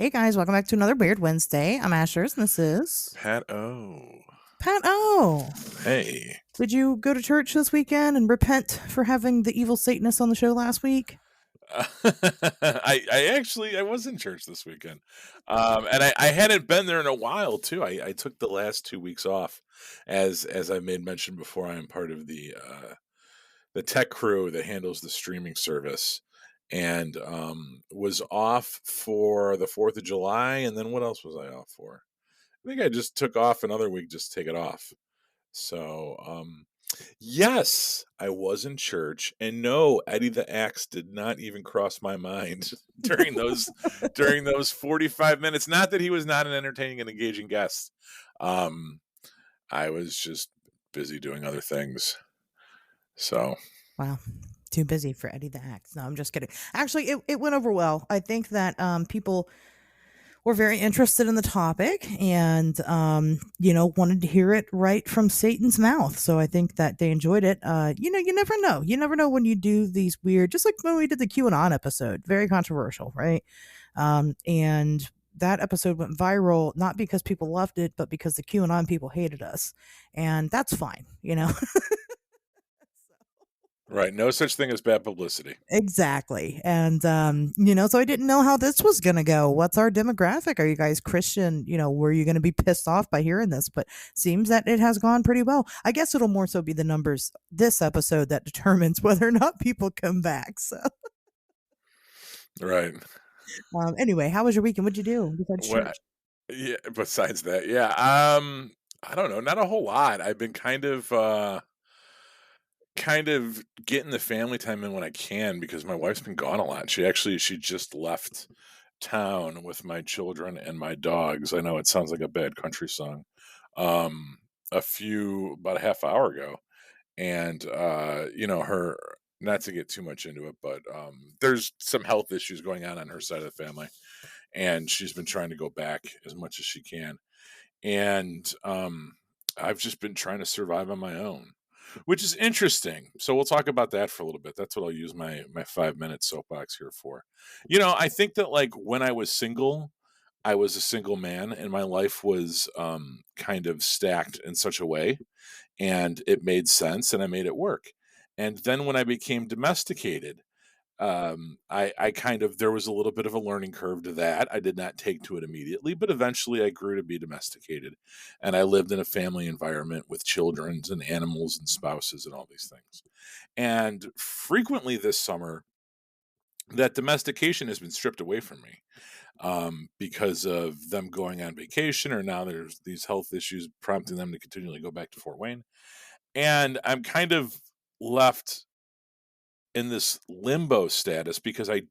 Hey guys, welcome back to another Weird Wednesday. I'm Ashers, and this is Pat O. Pat O. Hey. Did you go to church this weekend and repent for having the evil Satanist on the show last week? I was in church this weekend. And I hadn't been there in a while too. I took the last 2 weeks off. As I made mention before, I am part of the tech crew that handles the streaming service. And was off for the 4th of July, and then what else was I off for? I think I just took off another week just to take it off. So yes, I was in church, and no, Eddie the Axe did not even cross my mind during those 45 minutes. Not that he was not an entertaining and engaging guest. Um, I was just busy doing other things. So Wow, too busy for Eddie the Axe. No, I'm just kidding. Actually, it went over well. I think that people were very interested in the topic and wanted to hear it right from Satan's mouth, so I think that they enjoyed it. You never know when you do these weird, just like when we did the QAnon episode, very controversial, right? And that episode went viral not because people loved it, but because the QAnon people hated us, and that's fine. right, no such thing as bad publicity. Exactly. And so I didn't know how this was going to go. What's our demographic? Are you guys Christian? Were you going to be pissed off by hearing this? But seems that it has gone pretty well. I guess it'll more so be the numbers this episode that determines whether or not people come back. So, Right. anyway, how was your weekend? What'd you do besides What? church? Yeah. Besides that, yeah. I don't know. Not a whole lot. I've been kind of getting the family time in when I can because my wife's been gone a lot. She just left town with my children and my dogs. I know it sounds like a bad country song. Um about a half hour ago. And her, not to get too much into it, but there's some health issues going on her side of the family, and she's been trying to go back as much as she can. And I've just been trying to survive on my own, which is interesting. So we'll talk about that for a little bit. That's what I'll use my 5 minute soapbox here for. I think that, like, when I was single, I was a single man, and my life was kind of stacked in such a way, and it made sense, and I made it work. And then when I became domesticated, I kind of, there was a little bit of a learning curve to that. I did not take to it immediately, but eventually I grew to be domesticated, and I lived in a family environment with children and animals and spouses and all these things. And frequently this summer, that domestication has been stripped away from me, because of them going on vacation, or now there's these health issues prompting them to continually go back to Fort Wayne. And I'm kind of left in this limbo status because I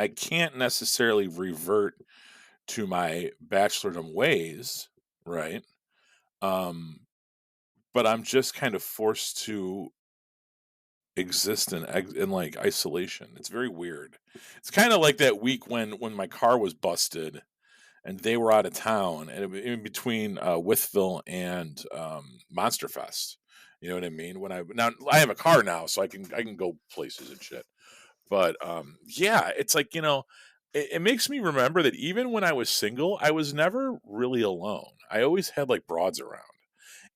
can't necessarily revert to my bachelordom ways, right? Um, but I'm just kind of forced to exist in like isolation. It's very weird. It's kind of like that week when my car was busted and they were out of town, and in between Withville and Monster Fest. You know what I mean? Now I have a car now, so I can go places and shit. But yeah, it's like, it makes me remember that even when I was single, I was never really alone. I always had like broads around,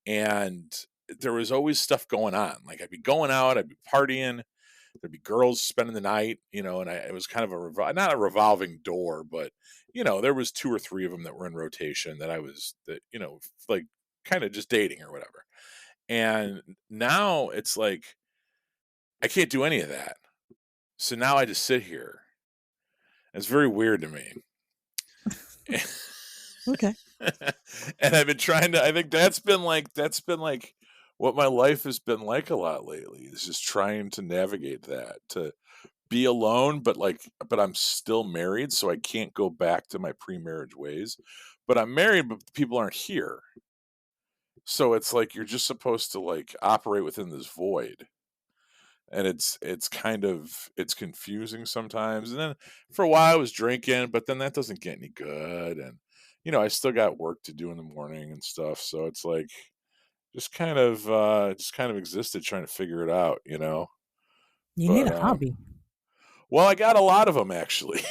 and there was always stuff going on. Like, I'd be going out, I'd be partying, there'd be girls spending the night, and it was kind of not a revolving door, but there was two or three of them that were in rotation like, kind of just dating or whatever. And now it's like I can't do any of that. So now I just sit here. It's very weird to me. Okay. And I've been trying to, I think that's been like what my life has been like a lot lately, is just trying to navigate that, to be alone, but I'm still married, so I can't go back to my pre-marriage ways. But I'm married, but people aren't here. So it's like you're just supposed to, like, operate within this void. And it's confusing sometimes. And then for a while I was drinking, but then that doesn't get any good. And I still got work to do in the morning and stuff. So it's like just kind of existed trying to figure it out. You need But a hobby. well, I got a lot of them actually.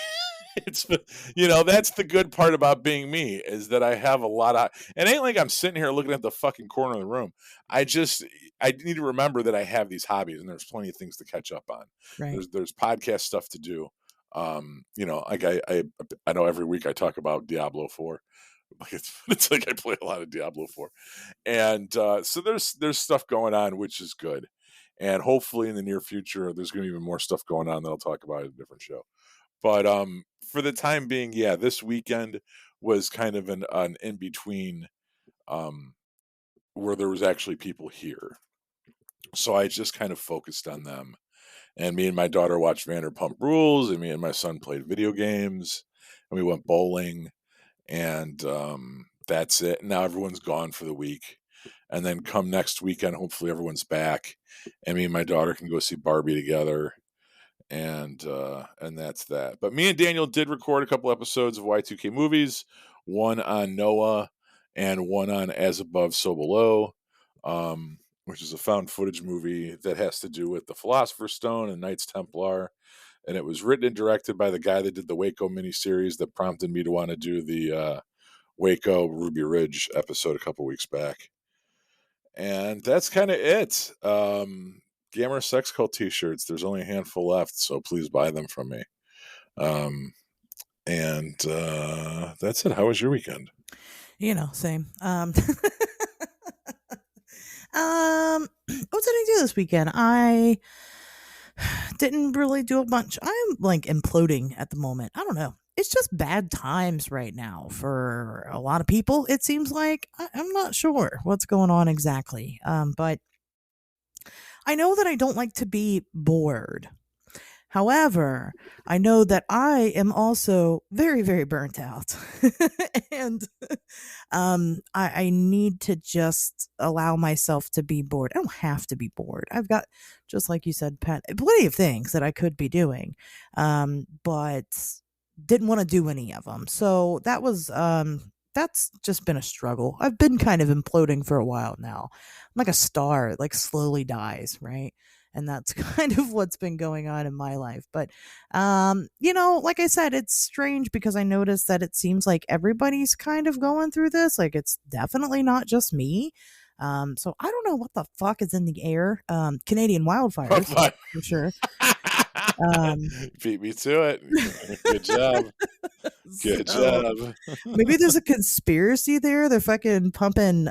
It's that's the good part about being me is that I have a lot of. It ain't like I'm sitting here looking at the fucking corner of the room. I just I need to remember that I have these hobbies, and there's plenty of things to catch up on. Right. There's podcast stuff to do. Like I know every week I talk about Diablo 4. Like it's like I play a lot of Diablo 4, and so there's stuff going on, which is good. And hopefully in the near future, there's going to be even more stuff going on that I'll talk about in a different show. But for the time being, yeah, this weekend was kind of an in between, um, where there was actually people here. So I just kind of focused on them. And me and my daughter watched Vanderpump Rules, and me and my son played video games, and we went bowling, and that's it. Now everyone's gone for the week. And then come next weekend, hopefully everyone's back, and me and my daughter can go see Barbie together, and that's that. But me and Daniel did record a couple episodes of Y2K movies, one on Noah and one on As Above, So Below, which is a found footage movie that has to do with the Philosopher's Stone and Knights Templar. And it was written and directed by the guy that did the Waco miniseries that prompted me to want to do the Waco Ruby Ridge episode a couple weeks back. And that's kind of it. Gamer Sex Cult t-shirts. There's only a handful left, so please buy them from me. And that's it. How was your weekend? Same. What did I do this weekend? I didn't really do a bunch. I'm like imploding at the moment. I don't know. It's just bad times right now for a lot of people. It seems like I'm not sure what's going on exactly. But I know that I don't like to be bored. However, I know that I am also very, very burnt out. And I need to just allow myself to be bored. I don't have to be bored. I've got, just like you said, Pat, plenty of things that I could be doing, but didn't want to do any of them. So that's just been a struggle. I've been kind of imploding for a while now. I'm like a star, it like slowly dies, right? And that's kind of what's been going on in my life. But like I said, it's strange because I noticed that it seems like everybody's kind of going through this. Like it's definitely not just me. So I don't know what the fuck is in the air. Canadian wildfires for sure. Beat me to it. Good job. Good So job. maybe there's a conspiracy there. They're fucking pumping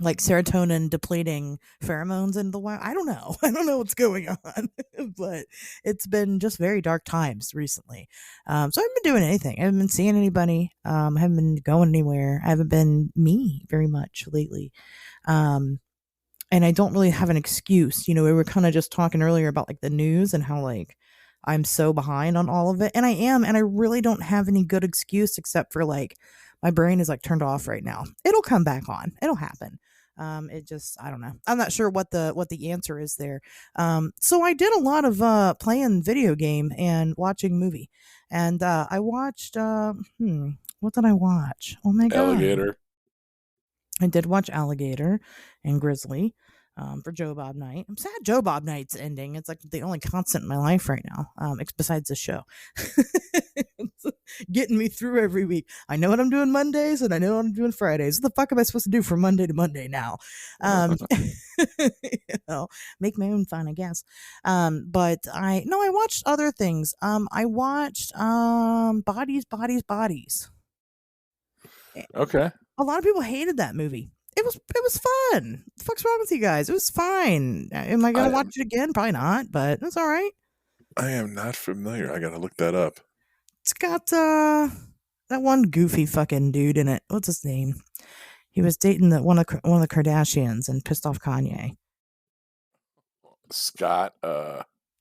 like serotonin depleting pheromones into the wild. I don't know. I don't know what's going on, but it's been just very dark times recently. So I haven't been doing anything. I haven't been seeing anybody. I haven't been going anywhere. I haven't been me very much lately. And I don't really have an excuse. We were kind of just talking earlier about like the news and how like I'm so behind on all of it. And I am, and I really don't have any good excuse except for like my brain is like turned off right now. It'll come back on. It'll happen. It just, I don't know. I'm not sure what the answer is there. So I did a lot of playing video game and watching movie. And I watched what did I watch? Oh my god. Alligator. I did watch Alligator and Grizzly for Joe Bob Night. I'm sad Joe Bob Night's ending. It's like the only constant in my life right now, besides the show. It's getting me through every week. I know what I'm doing Mondays and I know what I'm doing Fridays. What the fuck am I supposed to do from Monday to Monday now? Make my own fun, I guess. But I watched other things. I watched Bodies. Okay. A lot of people hated that movie. It was fun. What the fuck's wrong with you guys? It was fine. Am I gonna watch it again? Probably not, but it's all right. I am not familiar. I gotta look that up. It's got that one goofy fucking dude in it. What's his name? He was dating one of the Kardashians and pissed off Kanye. Scott.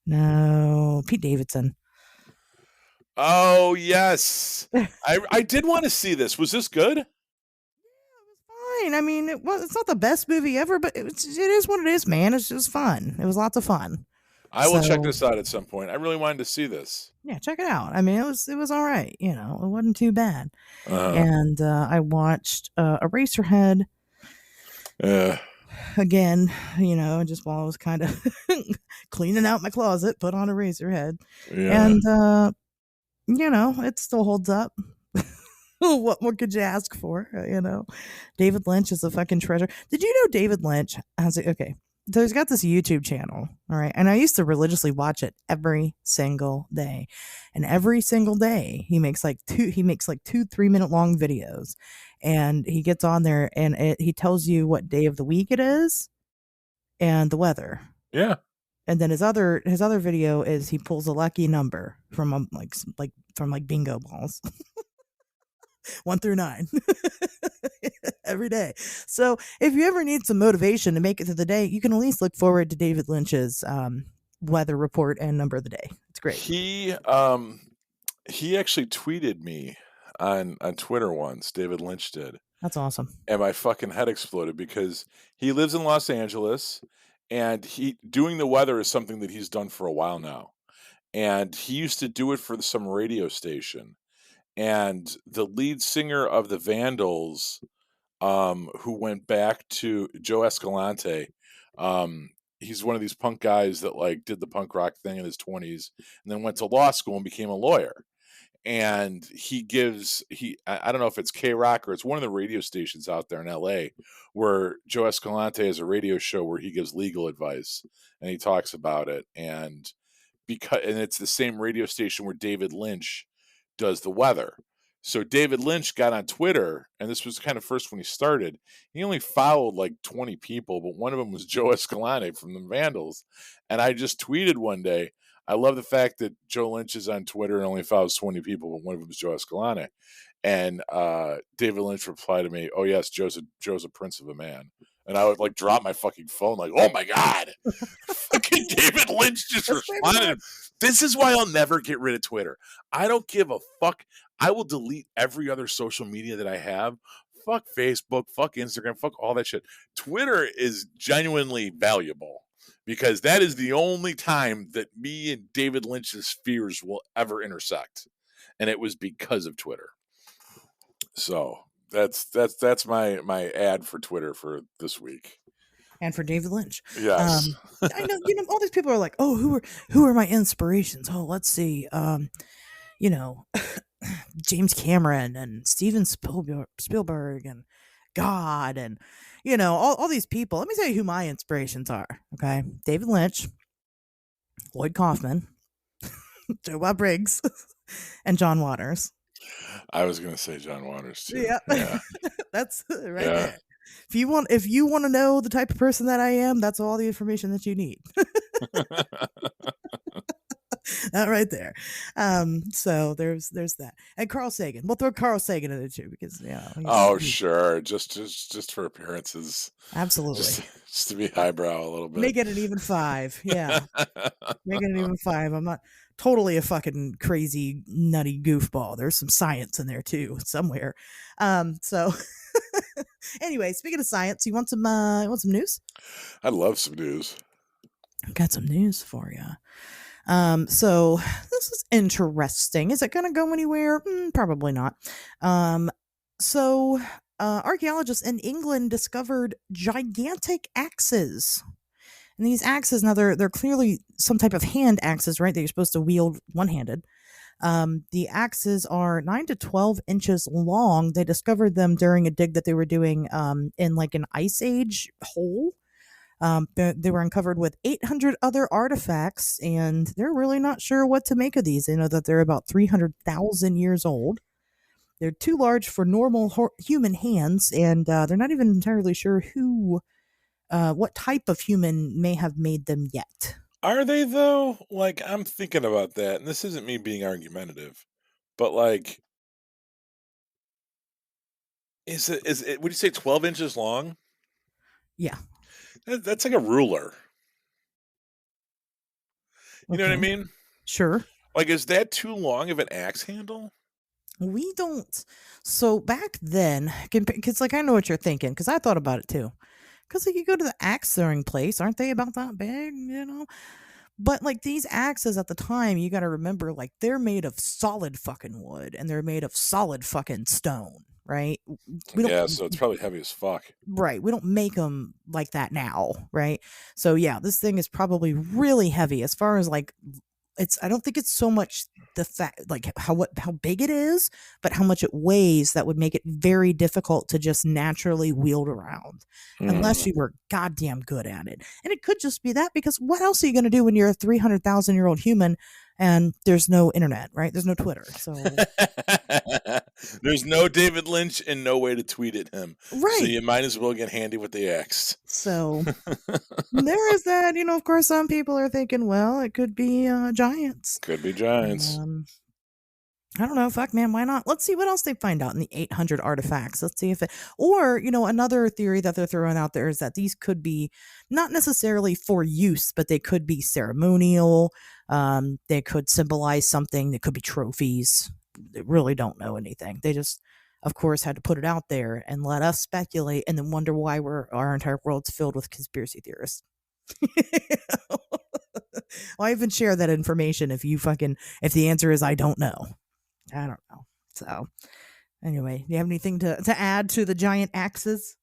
No, Pete Davidson. Oh yes, I did want to see this. Was this good? Fine. I mean, it's not the best movie ever, but it is what it is, man. It's just fun. It was lots of fun. I will check this out at some point. I really wanted to see this. Yeah, check it out. I mean, it was all right. It wasn't too bad. And I watched Eraserhead again. Just while I was kind of cleaning out my closet, put on Eraserhead, yeah. and It still holds up. What more could you ask for? David Lynch is a fucking treasure. Did you know David Lynch has a, okay? So he's got this YouTube channel, all right, and I used to religiously watch it every single day, and every single day he makes like 2 3 minute long videos, and he gets on there and he tells you what day of the week it is and the weather, Yeah. and then his other video is he pulls a lucky number from from like bingo balls. 1 through 9 every day. So if you ever need some motivation to make it through the day, you can at least look forward to David Lynch's weather report and number of the day. It's great. He actually tweeted me on Twitter once, David Lynch did, That's awesome. and my fucking head exploded because he lives in Los Angeles, and he doing the weather is something that he's done for a while now, and he used to do it for some radio station, and the lead singer of the Vandals, who went back to Joe Escalante, he's one of these punk guys that, like, did the punk rock thing in his 20s and then went to law school and became a lawyer, and I don't know if it's K-Rock or it's one of the radio stations out there in LA where Joe Escalante has a radio show where he gives legal advice and he talks about it, and it's the same radio station where David Lynch does the weather. So David Lynch got on Twitter, and this was kind of first when he started. He only followed like 20 people, but one of them was Joe Escalante from the Vandals. And I just tweeted one day, I love the fact that Joe Lynch is on Twitter and only follows 20 people, but one of them is Joe Escalante. And David Lynch replied to me, "Oh yes, Joe's a prince of a man." And I would like drop my fucking phone, like, "Oh my god, fucking David Lynch just responded." This is why I'll never get rid of Twitter. I don't give a fuck. I will delete every other social media that I have. Fuck Facebook, fuck Instagram, fuck all that shit. Twitter is genuinely valuable because that is the only time that me and David Lynch's spheres will ever intersect. And it was because of Twitter. So that's my ad for Twitter for this week. And for David Lynch. Yes. I know, all these people are like, oh, who are my inspirations? Oh, let's see. You know, James Cameron and Steven Spielberg and God and all these people. Let me tell you who my inspirations are. Okay, David Lynch, Lloyd Kaufman, Joe Bob Briggs, and John Waters. I was gonna say John Waters too. Yeah, Yeah. that's right Yeah. there. If you want to know the type of person that I am, that's all the information that you need. That right there. So there's that, and Carl Sagan. We'll throw Carl Sagan in it too because Oh, sure. Just for appearances. absolutely Just to be highbrow a little bit. make it an even 5. Yeah, make it an even 5. I'm not totally a fucking crazy nutty goofball. There's some science in there too somewhere. So anyway, speaking of science, you want some news? I love some news. I've got some news for you. So this is interesting. Is it going to go anywhere? Probably not. So archaeologists in England discovered gigantic axes. And these axes, now they're clearly some type of hand axes, right? That you're supposed to wield one-handed. The axes are 9 to 12 inches long. They discovered them during a dig that they were doing in like an ice age hole. They were uncovered with 800 other artifacts, and they're really not sure what to make of these. They know that they're about 300,000 years old. They're too large for normal human hands, and they're not even entirely sure what type of human may have made them yet. Are they though? Like, I'm thinking about that, and this isn't me being argumentative, but like, is it would you say 12 inches long? Yeah. That's like a ruler. You know what I Okay. mean? Sure. Like, is that too long of an axe handle? We don't. So back then, because like I know what you're thinking, because I thought about it too. Because like you go to the axe throwing place, aren't they about that big? But like these axes at the time, you got to remember, like they're made of solid fucking wood and they're made of solid fucking stone, right? We don't, Yeah, so it's probably heavy as fuck. right? We don't make them like that now, right? So yeah, this thing is probably really heavy as far as like it's I don't think it's so much the fact like how big it is, but how much it weighs that would make it very difficult to just naturally wield around unless Hmm. you were goddamn good at it. And it could just be that because what else are you going to do when you're a 300,000-year-old human and there's no internet, right? There's no Twitter. So, There's no David Lynch and no way to tweet at him. So right. you might as well get handy with the axe. So, there is that, of course some people are thinking, well, it could be giants. Could be giants. Um I don't know. Fuck, man. Why not? Let's see what else they find out in the 800 artifacts. Let's see if it, or, another theory that they're throwing out there is that these could be not necessarily for use, but they could be ceremonial. They could symbolize something. They could be trophies. They really don't know anything. They just, of course, had to put it out there and let us speculate and then wonder why our entire world's filled with conspiracy theorists. Why even share that information if the answer is I don't know? I don't know. So, anyway, do you have anything to add to the giant axes?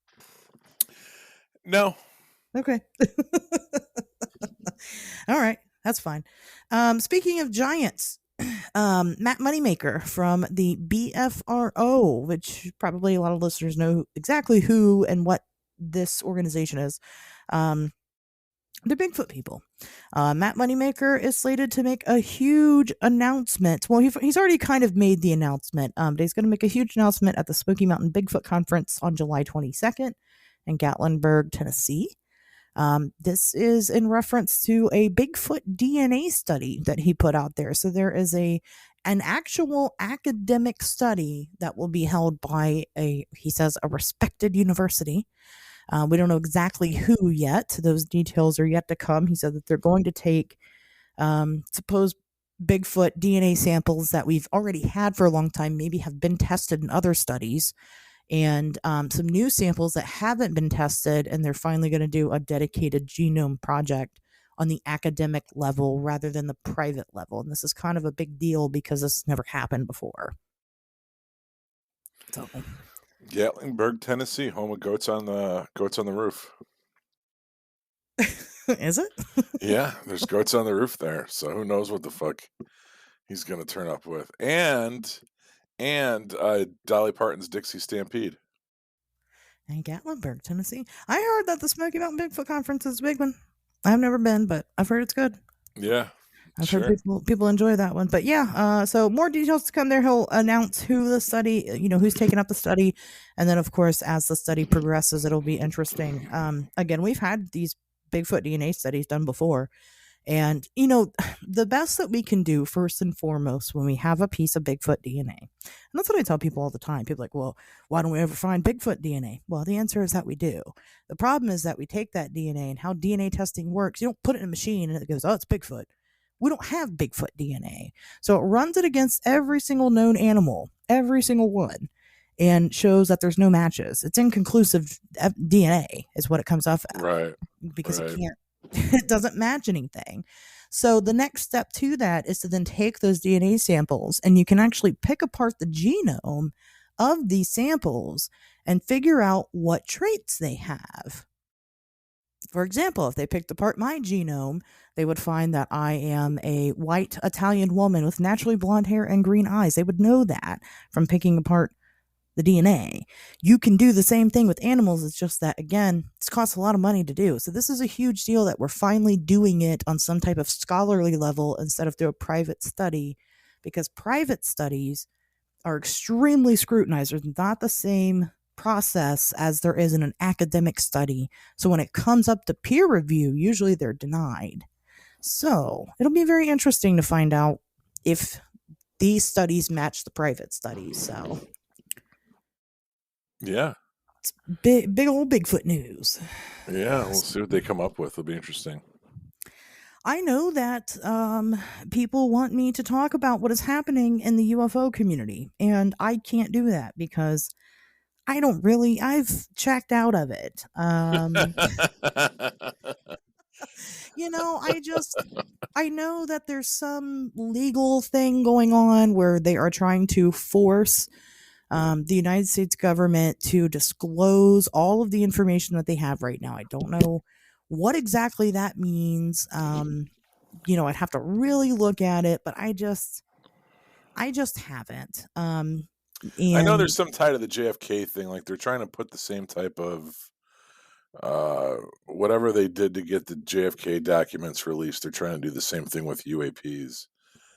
No. Okay. All right. That's fine. Speaking of giants, Matt Moneymaker from the BFRO, which probably a lot of listeners know exactly who and what this organization is. The Bigfoot people. Matt Moneymaker is slated to make a huge announcement. Well, he's already kind of made the announcement, but he's going to make a huge announcement at the Smoky Mountain Bigfoot Conference on July 22nd in Gatlinburg, Tennessee. This is in reference to a Bigfoot DNA study that he put out there. So there is an actual academic study that will be held by he says, a respected university. We don't know exactly who yet. Those details are yet to come. He said that they're going to take supposed Bigfoot DNA samples that we've already had for a long time, maybe have been tested in other studies, and some new samples that haven't been tested. And they're finally going to do a dedicated genome project on the academic level rather than the private level. And this is kind of a big deal because this never happened before. So Gatlinburg, Tennessee, home of goats on the roof. is it? Yeah, there's goats on the roof there. So who knows what the fuck he's gonna turn up with. And Dolly Parton's Dixie Stampede. In Gatlinburg, Tennessee. I heard that the Smoky Mountain Bigfoot Conference is a big one. I've never been, but I've heard it's good. Yeah, I've heard sure. people enjoy that one. But yeah, so more details to come there. He'll announce who the study, who's taking up the study. And then, of course, as the study progresses, it'll be interesting. Again, we've had these Bigfoot DNA studies done before. And, the best that we can do, first and foremost, when we have a piece of Bigfoot DNA, and that's what I tell people all the time. People are like, well, why don't we ever find Bigfoot DNA? Well, the answer is that we do. The problem is that we take that DNA and how DNA testing works. You don't put it in a machine and it goes, oh, it's Bigfoot. We don't have Bigfoot DNA. So it runs it against every single known animal, every single one, and shows that there's no matches. It's inconclusive DNA, is what it comes off at Right, because it right. can't it doesn't match anything. So the next step to that is to then take those DNA samples and you can actually pick apart the genome of these samples and figure out what traits they have. For example, if they picked apart my genome, they would find that I am a white Italian woman with naturally blonde hair and green eyes. They would know that from picking apart the DNA. You can do the same thing with animals. It's just that, again, it's costs a lot of money to do. So this is a huge deal that we're finally doing it on some type of scholarly level instead of through a private study, because private studies are extremely scrutinized. There's not the same process as there is in an academic study. So when it comes up to peer review, usually they're denied. So it'll be very interesting to find out if these studies match the private studies. So Yeah, big old Bigfoot news. yeah. We'll see what they come up with. It'll be interesting. I know that people want me to talk about what is happening in the UFO community, and I can't do that because I've checked out of it. I know that there's some legal thing going on where they are trying to force the United States government to disclose all of the information that they have right now. I don't know what exactly that means. I'd have to really look at it, but I just haven't. I know there's And some tie to the JFK thing, like they're trying to put the same type of uh whatever they did to get the JFK documents released, they're trying to do the same thing with UAPs.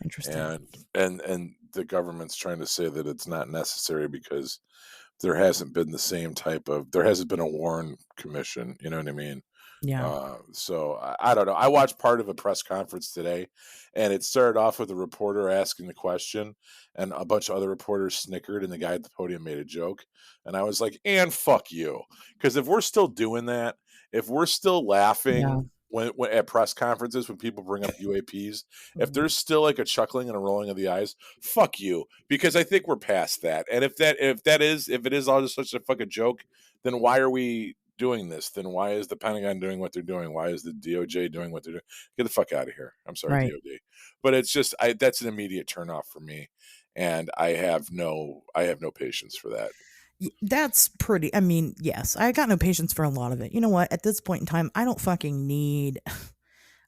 interesting. And the government's trying to say that it's not necessary because there hasn't been a Warren commission, you know what I mean? Yeah. So I don't know. I watched part of a press conference today, and it started off with a reporter asking the question, and a bunch of other reporters snickered, and the guy at the podium made a joke, and I was like, "And fuck you," because if we're still doing that, if we're still Yeah. laughing when at press conferences when people bring up UAPs, if Mhm. there's still like a chuckling and a rolling of the eyes, fuck you, because I think we're past that. And if it is all just such a fucking joke, then why are we doing this? Then why is the Pentagon doing what they're doing? Why is the DOJ doing what they're doing? Get the fuck out of here. I'm sorry, Right. DOD. But it's just that's an immediate turnoff for me. And I have no patience for that. That's pretty. I mean, yes, I got no patience for a lot of it. You know what? At this point in time, I don't fucking need.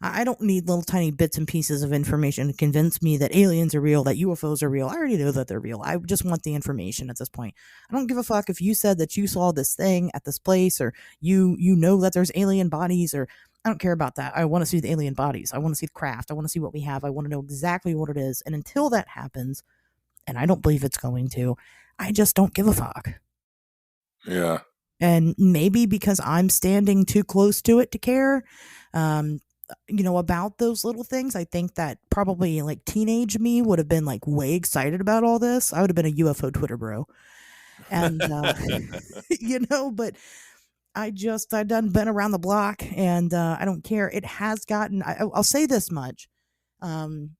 I don't need little tiny bits and pieces of information to convince me that aliens are real, that UFOs are real. I already know that they're real. I just want the information at this point. I don't give a fuck if you said that you saw this thing at this place, or you know that there's alien bodies, or I don't care about that. I want to see the alien bodies. I want to see the craft. I want to see what we have. I want to know exactly what it is. And until that happens, and I don't believe it's going to, I just don't give a fuck. Yeah. And maybe because I'm standing too close to it to care, um, about those little things, I think that probably like teenage me would have been like way excited about all this. I would have been a UFO Twitter bro. And, but I done been around the block, and I don't care. It has gotten, I'll say this much. Um,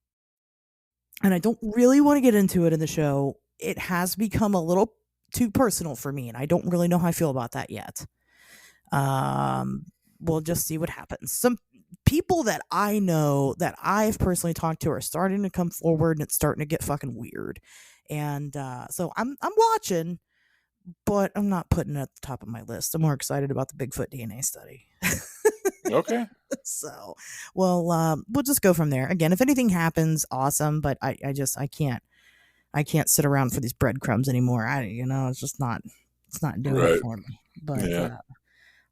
and I don't really want to get into it in the show. It has become a little too personal for me, and I don't really know how I feel about that yet. Um, we'll just see what happens. Some people that I know that I've personally talked to are starting to come forward, and it's starting to get fucking weird. And so I'm watching, but I'm not putting it at the top of my list. I'm more excited about the Bigfoot DNA study. Okay. So, well, we'll just go from there. Again, if anything happens, awesome. But I can't sit around for these breadcrumbs anymore. It's not doing it Right. for me. But Yeah.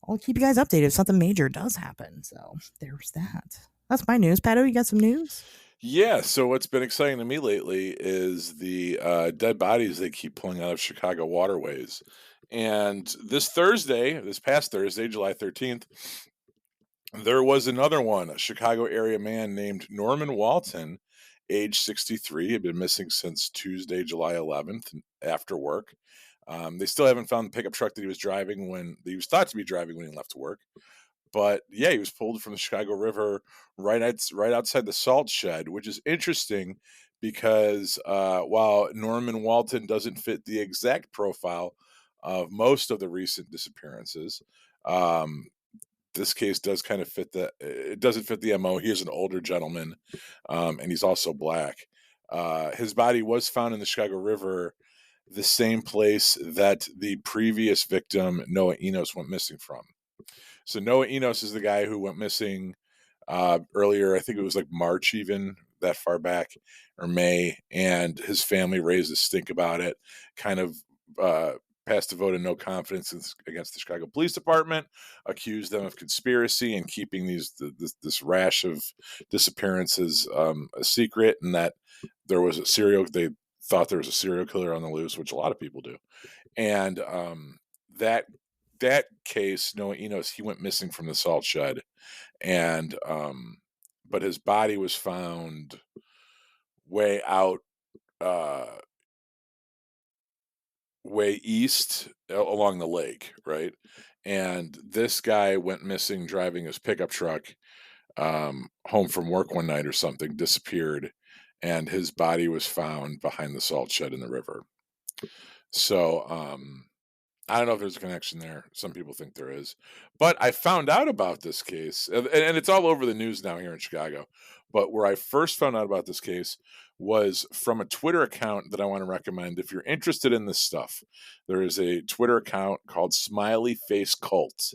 I'll keep you guys updated if something major does happen. So there's that. That's my news. Pato, you got some news? Yeah, so what's been exciting to me lately is the dead bodies they keep pulling out of Chicago waterways. And this past Thursday, July 13th, there was another one, a Chicago area man named Norman Walton, age 63, had been missing since Tuesday, July 11th, after work. They still haven't found the pickup truck that he was thought to be driving when he left work. But yeah, he was pulled from the Chicago River right outside the salt shed, which is interesting because while Norman Walton doesn't fit the exact profile of most of the recent disappearances, um, this case does kind of fit the. It doesn't fit the MO. He is an older gentleman, and he's also black. His body was found in the Chicago River, the same place that the previous victim Noah Enos went missing from. So Noah Enos is the guy who went missing earlier. I think it was like March, even that far back, or May, and his family raised a stink about it. Kind of uh, passed a vote of no confidence against the Chicago Police Department, accused them of conspiracy and keeping this rash of disappearances a secret, and that they thought there was a serial killer on the loose, which a lot of people do, and that that case, Noah Enos, he went missing from the salt shed, and but his body was found way out, uh, way east along the lake, right? And this guy went missing driving his pickup truck home from work one night or something, disappeared, and his body was found behind the salt shed in the river. So I don't know if there's a connection there. Some people think there is. But I found out about this case, and it's all over the news now here in Chicago. But where I first found out about this case was from a Twitter account that I want to recommend if you're interested in this stuff. There is a Twitter account called Smiley Face Cult.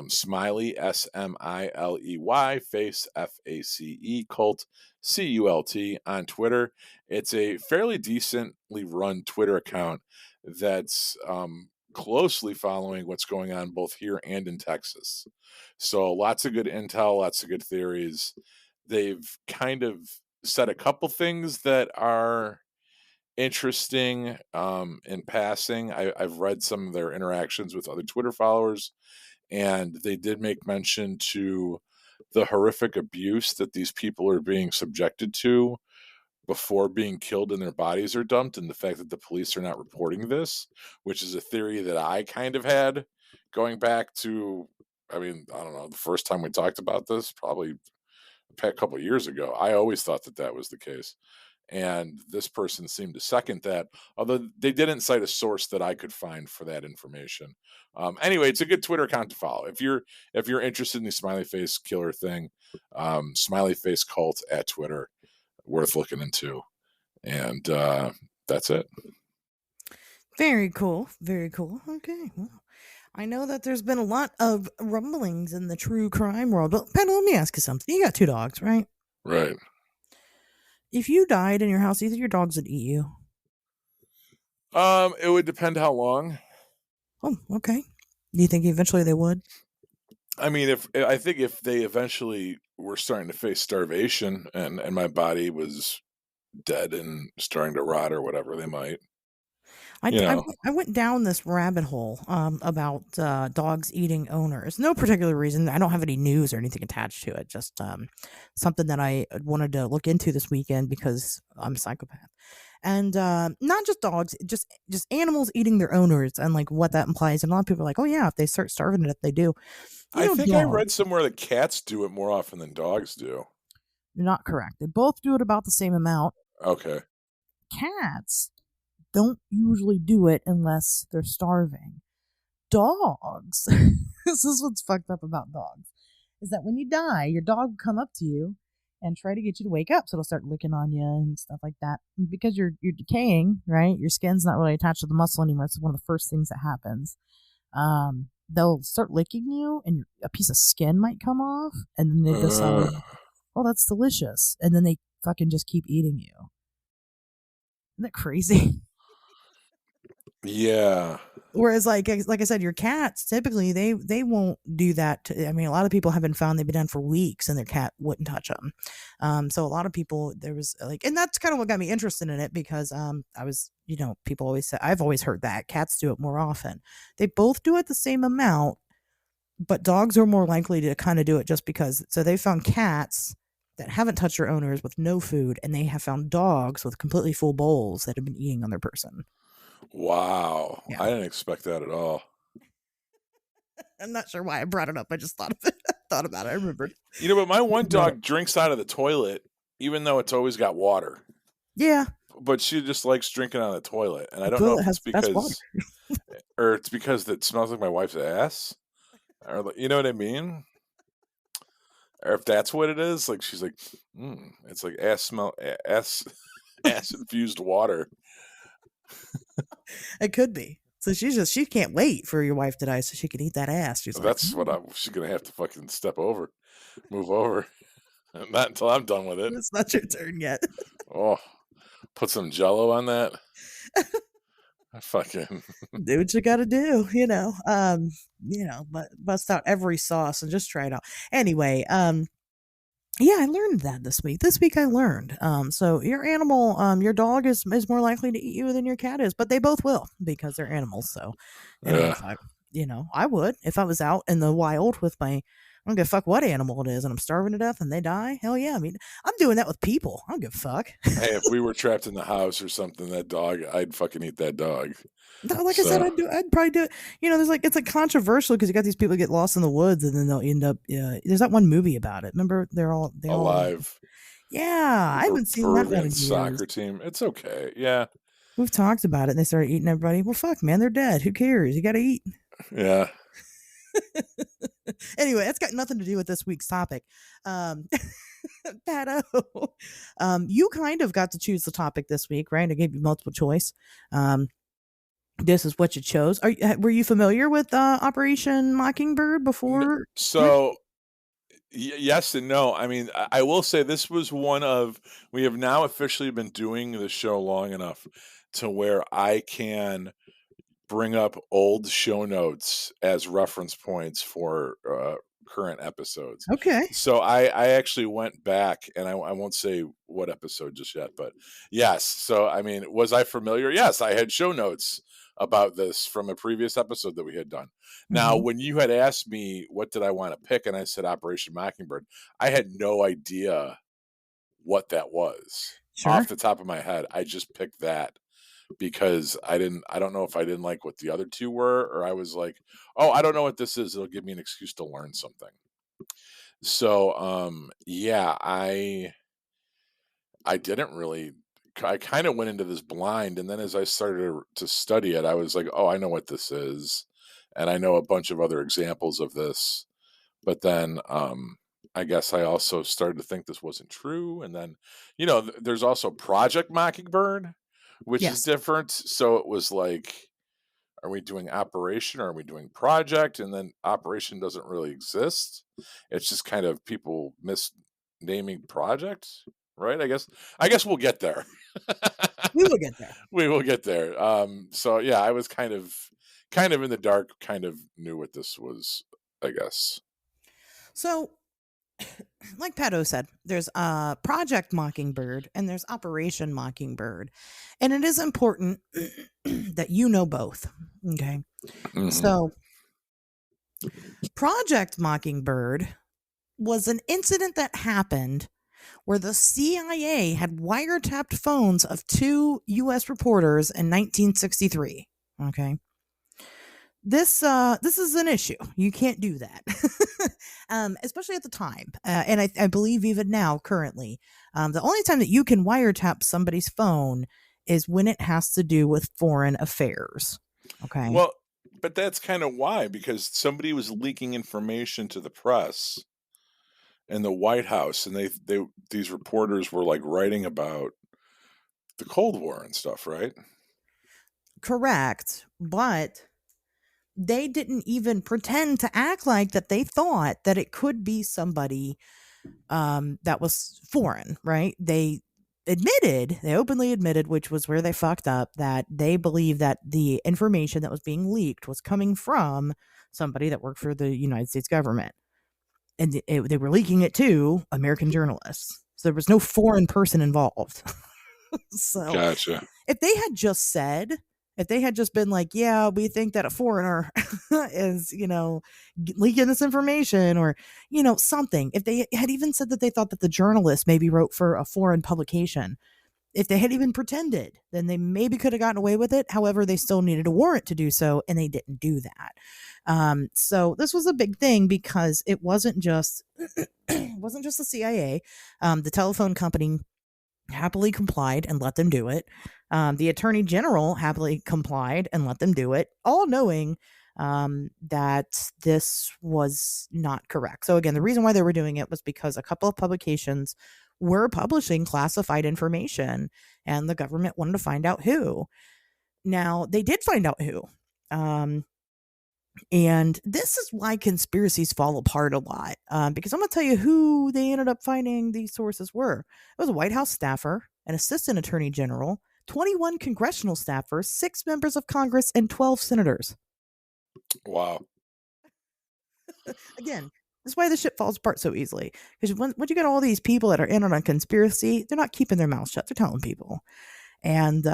Smiley, Smiley, face, FACE, cult, CULT on Twitter. It's a fairly decently run Twitter account that's closely following what's going on both here and in Texas. So lots of good intel, lots of good theories. They've kind of said a couple things that are interesting in passing. I've read some of their interactions with other Twitter followers, and they did make mention to the horrific abuse that these people are being subjected to before being killed and their bodies are dumped, and the fact that the police are not reporting this, which is a theory that I kind of had going back to, I mean, I don't know, the first time we talked about this, probably a couple of years ago. I always thought that that was the case. And this person seemed to second that, although they didn't cite a source that I could find for that information. Anyway, it's a good Twitter account to follow if you're interested in the smiley face killer thing. Smiley face cult at Twitter, worth looking into. And that's it. Very cool. Very cool. Okay. Well, I know that there's been a lot of rumblings in the true crime world, but Panda, let me ask you something. You got two dogs, right? Right. If you died in your house, either your dogs would eat you. It would depend how long. Oh, okay. Do you think eventually they would? I mean, if I think if they eventually were starting to face starvation and my body was dead and starting to rot or whatever, they might. I, You I, know, went- I went down this rabbit hole about dogs eating owners. No particular reason. I don't have any news or anything attached to it. Just something that I wanted to look into this weekend because I'm a psychopath. And not just dogs, just animals eating their owners and like what that implies. And a lot of people are like, oh yeah, if they start starving to death, they do. You I know, think I read dogs. somewhere that cats do it more often than dogs do. You're not correct. They both do it about the same amount. Okay. Cats don't usually do it unless they're starving. Dogs, this is what's fucked up about dogs, is that when you die, your dog will come up to you and try to get you to wake up. So it'll start licking on you and stuff like that. And because you're decaying, right? Your skin's not really attached to the muscle anymore. It's one of the first things that happens. They'll start licking you, and a piece of skin might come off, and then they decide, Uh, oh, that's delicious, and then they fucking just keep eating you. Isn't that crazy? yeah. Whereas, like I said, your cats typically they won't do that. I mean, a lot of people have been found they've been done for weeks, and their cat wouldn't touch them. So a lot of people there was like, and that's kind of what got me interested in it because I was people always say I've always heard that cats do it more often. They both do it the same amount, but dogs are more likely to kind of do it just because. So they found cats that haven't touched their owners with no food, and they have found dogs with completely full bowls that have been eating on their person. Wow. Yeah. I didn't expect that at all. I'm not sure why I brought it up. I just thought of it. Thought about it. I remembered. But my one Thinking about it. dog drinks out of the toilet, even though it's always got water. Yeah, But she just likes drinking out of the toilet, and I the don't know toilet if it's has the best water. because, or it's because it smells like my wife's ass, or you know what I mean, or if that's what it is. Like she's like, it's like ass smell, ass, ass infused water. It could be. So she can't wait for your wife to die so she can eat that ass. She's like, That's what she's gonna have to fucking move over. Not until I'm done with it. it's not your turn yet. Oh, put some Jello on that. I fucking Do what you got to do. But bust out every sauce and just try it out. Anyway, yeah, I learned that this week. This week I learned. So your animal, your dog is more likely to eat you than your cat is, but they both will because they're animals. So, yeah. I would if I was out in the wild with my. I don't give a fuck what animal it is, and I'm starving to death, and they die. Hell yeah! I mean, I'm doing that with people. I don't give a fuck. Hey, if we were trapped in the house or something, that dog, I'd fucking eat that dog. No, like I said, So I'd probably do it. It's like controversial because you got these people get lost in the woods and then they'll end up. There's that one movie about it. Remember, they all. alive, Yeah, I haven't seen that one in Peruvian years. soccer team. It's okay. Yeah, We've talked about it, and they started eating everybody. Well, fuck, man, they're dead. Who cares? You got to eat. yeah. Anyway, that's got nothing to do with this week's topic. Um, Pato, you kind of got to choose the topic this week, right? I gave you multiple choice. Um, this is what you chose. Were you familiar with Operation Mockingbird N before? so, yes and no. I mean, I will say this was one of we have now officially been doing the show long enough to where I can bring up old show notes as reference points for current episodes. Okay. So I actually went back and I won't say what episode just yet, but yes. So I mean, was I familiar? Yes, I had show notes about this from a previous episode that we had done. Now, Hmm. when you had asked me what did I want to pick and I said Operation Mockingbird, I had no idea what that was. Off Sure. the top of my head, I just picked that because I don't know if I didn't like what the other 2 were or I was like, "Oh, I don't know what this is. It'll give me an excuse to learn something." So, yeah, I didn't really I kinda went into this blind, and then as I started to study it, I was like, "Oh, I know what this is," and I know a bunch of other examples of this, but then, I guess I also started to think this wasn't true, and then, there's also Project Mockingbird, which is Yes. different, so it was like, are we doing operation or are we doing project? And then operation doesn't really exist. It's just kind of people misnaming project, right? I guess we'll get there. We will get there. We will get there. So yeah, I was kind of in the dark, kind of knew what this was, I guess. So, like Pato said, there's Project Mockingbird and there's Operation Mockingbird. And it is important that you know both. Okay. Hmm. So, Project Mockingbird was an incident that happened where the CIA had wiretapped phones of two US reporters in 1963. Okay. This is an issue. You can't do that, especially at the time, and I believe even now, currently, the only time that you can wiretap somebody's phone is when it has to do with foreign affairs. Okay, Well, but that's kind of why, because somebody was leaking information to the press in the White House, and these reporters were like writing about the Cold War and stuff, right? correct, but they didn't even pretend to act like that they thought that it could be somebody that was foreign, right? They openly admitted, which was where they fucked up, that they believed that the information that was being leaked was coming from somebody that worked for the United States government. And they were leaking it to American journalists. So there was no foreign person involved. So Gotcha. if they had just said, if they had just been like, yeah, we think that a foreigner is, leaking this information or, something, if they had even said that they thought that the journalist maybe wrote for a foreign publication, if they had even pretended, then they maybe could have gotten away with it. However, they still needed a warrant to do so, and they didn't do that. So this was a big thing because it wasn't just it wasn't just the CIA. The telephone company happily complied and let them do it. The attorney general happily complied and let them do it, all knowing that this was not correct. So, again, the reason why they were doing it was because a couple of publications were publishing classified information and the government wanted to find out who. Now, they did find out who. Um, and this is why conspiracies fall apart a lot. Because I'm going to tell you who they ended up finding these sources were. It was a White House staffer, an assistant attorney general, 21 congressional staffers, 6 members of Congress, and 12 senators. Wow. Again, this is why the shit falls apart so easily. Because once you get all these people that are in on a conspiracy, they're not keeping their mouths shut. They're telling people. And,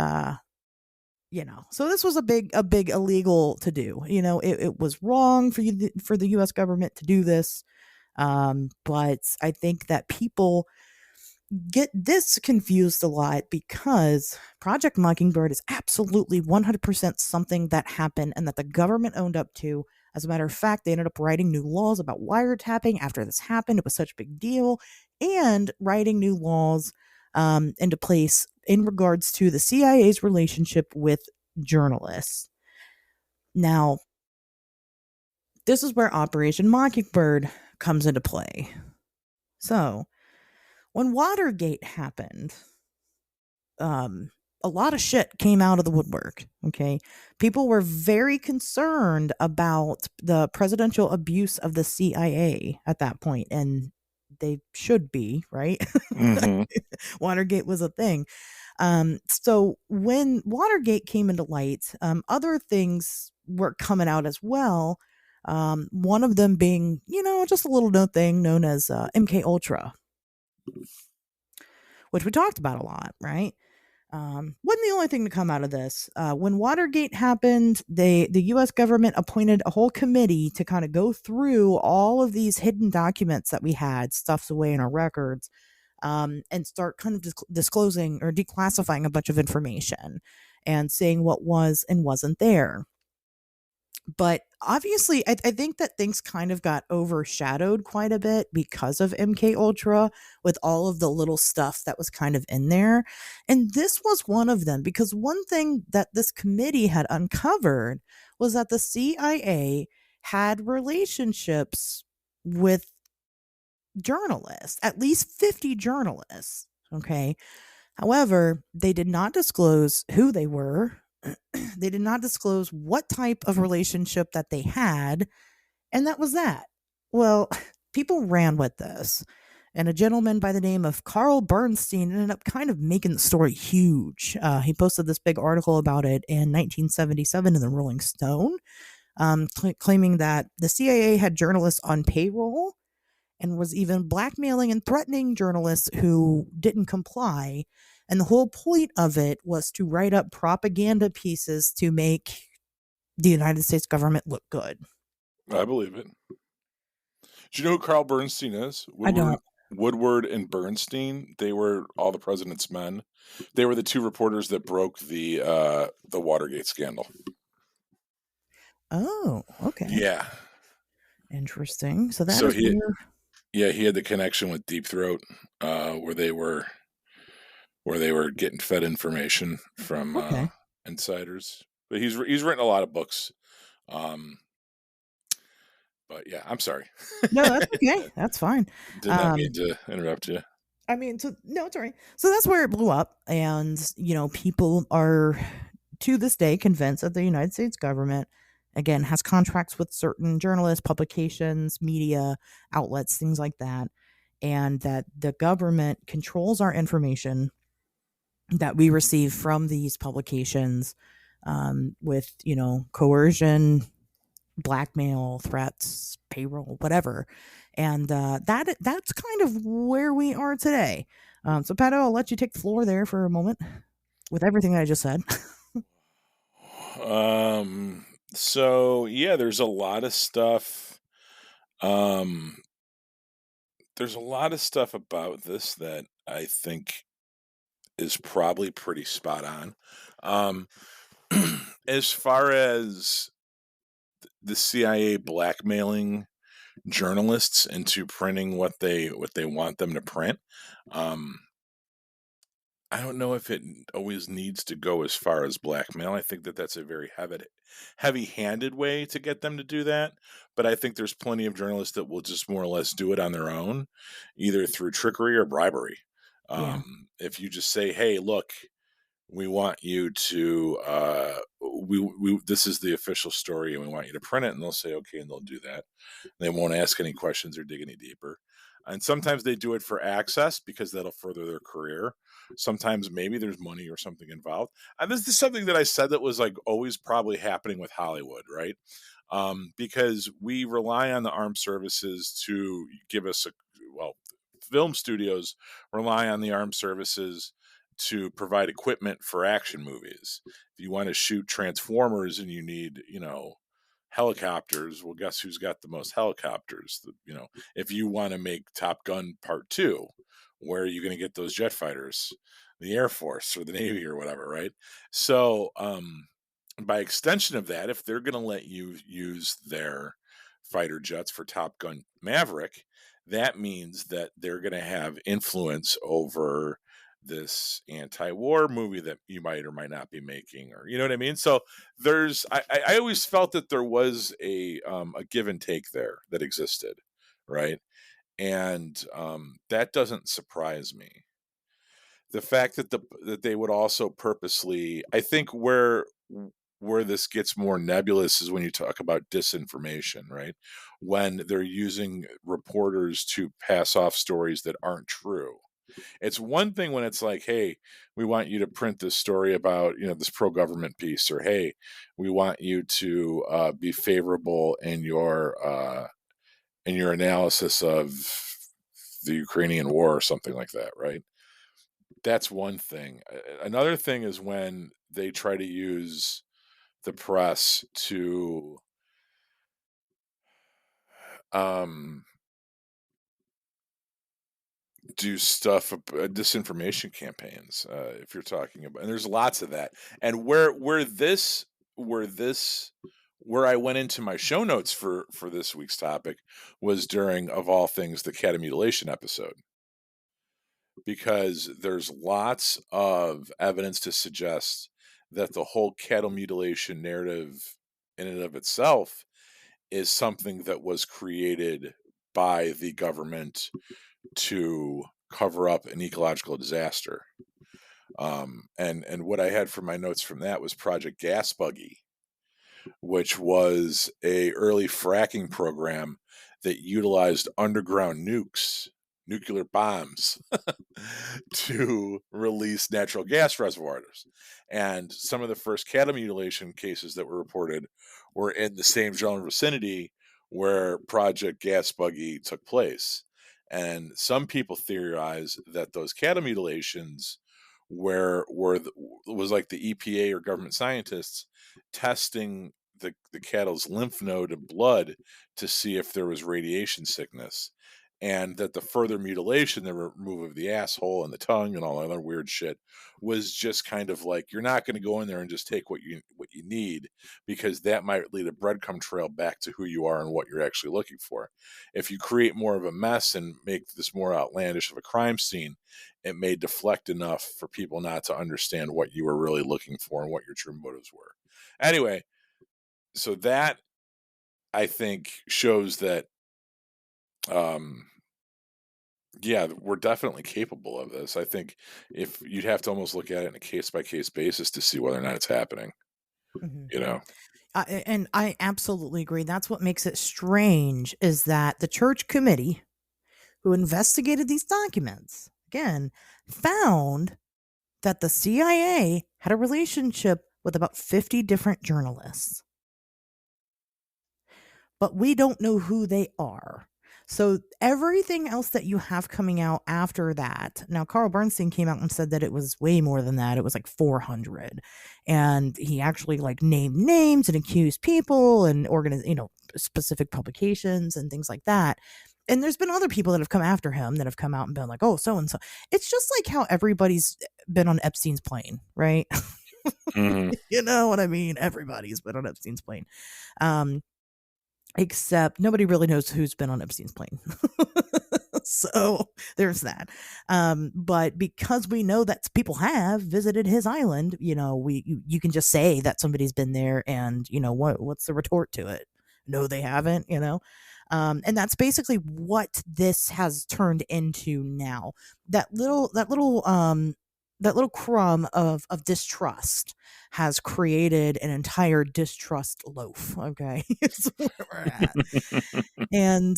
so this was a big illegal to do. It was wrong for the U.S. government to do this. But I think that people get this confused a lot because Project Mockingbird is absolutely 100% something that happened and that the government owned up to. As a matter of fact, they ended up writing new laws about wiretapping after this happened. It was such a big deal, and writing new laws into place in regards to the CIA's relationship with journalists. Now, this is where Operation Mockingbird comes into play. So, when Watergate happened, um, a lot of shit came out of the woodwork. Okay. People were very concerned about the presidential abuse of the CIA at that point, and they should be, right? Hmm. Watergate was a thing. So when Watergate came into light, other things were coming out as well. One of them being, just a little known thing known as MK Ultra, which we talked about a lot, right? Wasn't the only thing to come out of this. When Watergate happened, the U.S. government appointed a whole committee to kind of go through all of these hidden documents that we had stuffed away in our records, and start kind of disclosing or declassifying a bunch of information and saying what was and wasn't there. But obviously, I think that things kind of got overshadowed quite a bit because of MK Ultra, with all of the little stuff that was kind of in there. And this was one of them, because one thing that this committee had uncovered was that the CIA had relationships with journalists, at least 50 journalists. Okay. However, they did not disclose who they were. They did not disclose what type of relationship that they had. And that was that. Well, people ran with this. And a gentleman by the name of Carl Bernstein ended up kind of making the story huge. He posted this big article about it in 1977 in the Rolling Stone, claiming that the CIA had journalists on payroll and was even blackmailing and threatening journalists who didn't comply. And the whole point of it was to write up propaganda pieces to make the United States government look good. I believe it. Do you know who Carl Bernstein is? I Woodward, don't. Woodward and Bernstein. They were all the president's men. They were the two reporters that broke the Watergate scandal. Oh, okay. Yeah. Interesting. So that So is he where. yeah, he had the connection with Deep Throat, where they were getting fed information from Okay. insiders. But he's written a lot of books. Um, but yeah, I'm sorry. No, that's okay. That's fine. Did not mean Um, to interrupt you. I mean, so no, it's all right. So that's where it blew up, and people are to this day convinced that the United States government, again, has contracts with certain journalists, publications, media outlets, things like that, and that the government controls our information that we receive from these publications, with coercion, blackmail, threats, payroll, whatever. And that's kind of where we are today. So, Pato, I'll let you take the floor there for a moment with everything that I just said. So yeah, there's a lot of stuff. Um, there's a lot of stuff about this that I think is probably pretty spot on. Um, as far as the CIA blackmailing journalists into printing what they want them to print, um, I don't know if it always needs to go as far as blackmail. I think that that's a very heavy-handed way to get them to do that. But I think there's plenty of journalists that will just more or less do it on their own, either through trickery or bribery. Yeah. If you just say, "Hey, look, we want you to we this is the official story and we want you to print it," and they'll say okay, and they'll do that. They won't ask any questions or dig any deeper. And sometimes they do it for access because that'll further their career. Sometimes maybe there's money or something involved. And this is something that I said that was like always probably happening with Hollywood, right? Because we rely on the armed services to give us well, film studios rely on the armed services to provide equipment for action movies. If you want to shoot Transformers and you need, helicopters, well, guess who's got the most helicopters? If you want to make Top Gun Part 2, where are you going to get those jet fighters? The Air Force or the Navy or whatever, right? So, by extension of that, if they're going to let you use their fighter jets for Top Gun Maverick, that means that they're going to have influence over this anti-war movie that you might or might not be making, or you know what I mean. So I always felt that there was a give and take there that existed, right? And that doesn't surprise me. the fact that that they would also purposely, I think where this gets more nebulous is when you talk about disinformation, right? When they're using reporters to pass off stories that aren't true. It's one thing when it's like, hey, we want you to print this story about, this pro-government piece, or hey, we want you to be favorable in your analysis of the Ukrainian war or something like that, right? That's one thing. Another thing is when they try to use the press to um, do stuff, disinformation campaigns. If you're talking about, and there's lots of that, and where this where I went into my show notes for this week's topic was during, of all things, the cattle mutilation episode, because there's lots of evidence to suggest that the whole cattle mutilation narrative in and of itself is something that was created by the government to cover up an ecological disaster. And what I had for my notes from that was Project Gas Buggy, which was a early fracking program that utilized underground nukes, nuclear bombs, to release natural gas reservoirs. And some of the first cattle mutilation cases that were reported were in the same general vicinity where Project Gas Buggy took place. And some people theorize that those cattle mutilations was like the EPA or government scientists testing the cattle's lymph node and blood to see if there was radiation sickness, and that the further mutilation, the removal of the asshole and the tongue and all that other weird shit, was just kind of like, you're not going to go in there and just take what you need, because that might lead a breadcrumb trail back to who you are and what you're actually looking for. If you create more of a mess and make this more outlandish of a crime scene, it may deflect enough for people not to understand what you were really looking for and what your true motives were. Anyway, so that, I think, shows that um yeah, we're definitely capable of this. I think if you'd have to almost look at it in a case by case basis to see whether or not it's happening, Mhm. you know. And I absolutely agree. That's what makes it strange is that the church committee who investigated these documents, again, found that the CIA had a relationship with about 50 different journalists, but we don't know who they are. So everything else that you have coming out after that. Now Carl Bernstein came out and said that it was way more than that. It was like 400. And he actually like named names and accused people and specific publications and things like that. And there's been other people that have come after him that have come out and been like, "Oh, so and so." It's just like how everybody's been on Epstein's plane, right? Hmm. You know what I mean? Everybody's been on Epstein's plane. Um Except nobody really knows who's been on Epstein's plane. So there's that. But because we know that people have visited his island, you can just say that somebody's been there, and what's the retort to it? No, they haven't. And that's basically what this has turned into now. That little crumb of distrust has created an entire distrust loaf. Okay, is where we're at. And,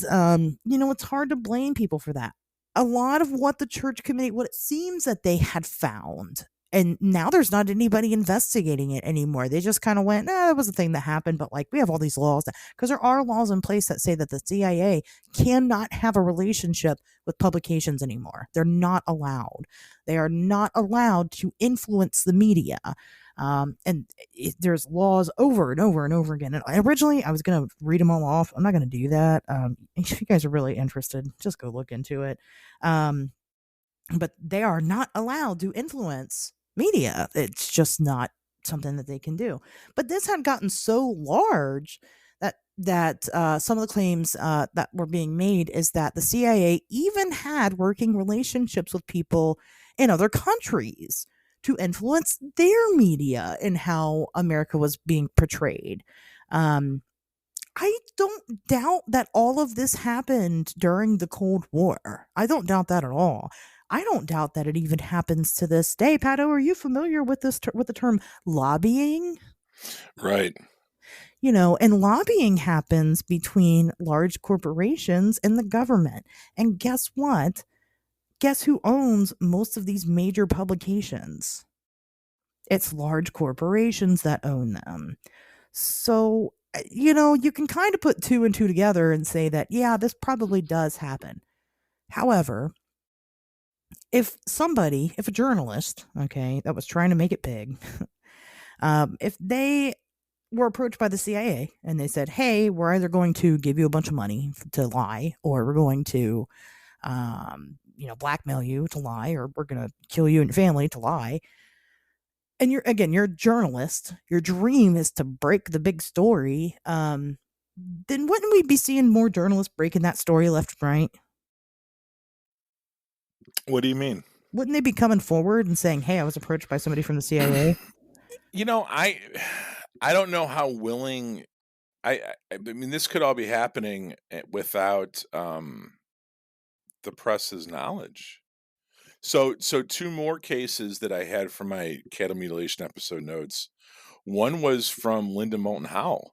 it's hard to blame people for that. A lot of what the church committee, what it seems that they had found, and now there's not anybody investigating it anymore. They just kind of went, that was a thing that happened, but like we have all these laws because there are laws in place that say that the CIA cannot have a relationship with publications anymore. They're not allowed. They are not allowed to influence the media. And there's laws over and over and over again. And originally, I was going to read them all off. I'm not going to do that. If you guys are really interested, just go look into it. Um, but they are not allowed to influence media. It's just not something that they can do. But this had gotten so large that some of the claims that were being made is that the CIA even had working relationships with people in other countries to influence their media and how America was being portrayed. Um, I don't doubt that all of this happened during the Cold War. I don't doubt that at all. I don't doubt that it even happens to this day. Pato, are you familiar with with the term lobbying? Right. And lobbying happens between large corporations and the government. And guess what? Guess who owns most of these major publications? It's large corporations that own them. So, you can kind of put two and two together and say that, yeah, this probably does happen. However, if a journalist, okay, that was trying to make it big, if they were approached by the CIA and they said, hey, we're either going to give you a bunch of money to lie, or we're going to, blackmail you to lie, or we're going to kill you and your family to lie. And you're a journalist. Your dream is to break the big story. Then wouldn't we be seeing more journalists breaking that story left and right? What do you mean? Wouldn't they be coming forward and saying, "Hey, I was approached by somebody from the CIA"? You know, I don't know how willing I mean, this could all be happening without the press's knowledge. So two more cases that I had from my cattle mutilation episode notes. One was from Linda Moulton Howe,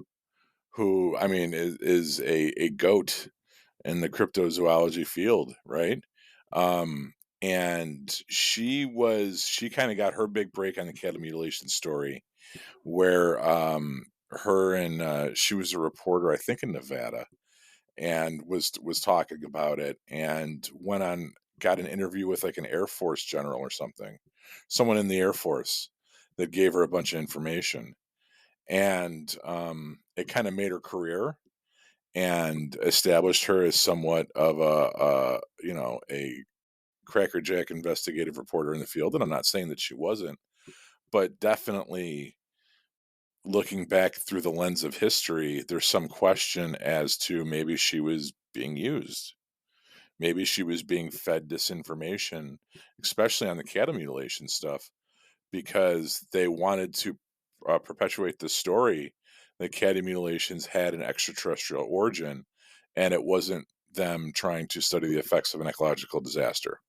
who I mean is a goat in the cryptozoology field, right? Um, and she kind of got her big break on the cattle mutilation story, where her and she was a reporter, I think in Nevada, and was talking about it, and went on got an interview with like an Air Force general or something, someone in the Air Force that gave her a bunch of information, and it kind of made her career and established her as somewhat of a crackerjack investigative reporter in the field. And I'm not saying that she wasn't, but definitely looking back through the lens of history, there's some question as to maybe she was being used. Maybe she was being fed disinformation, especially on the cattle mutilation stuff, because they wanted to perpetuate the story that cattle mutilations had an extraterrestrial origin, and it wasn't them trying to study the effects of an ecological disaster.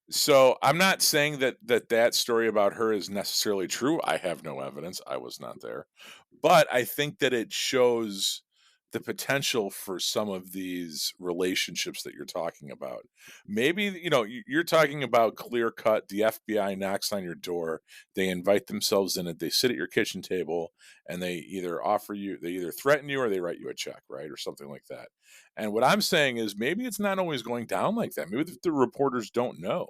So I'm not saying that story about her is necessarily true. I have no evidence. I was not there. But I think that it shows the potential for some of these relationships that you're talking about. Maybe, you're talking about clear cut, the FBI knocks on your door, they invite themselves in, and they sit at your kitchen table, and they either threaten you or they write you a check, right? Or something like that. And what I'm saying is maybe it's not always going down like that. Maybe the reporters don't know.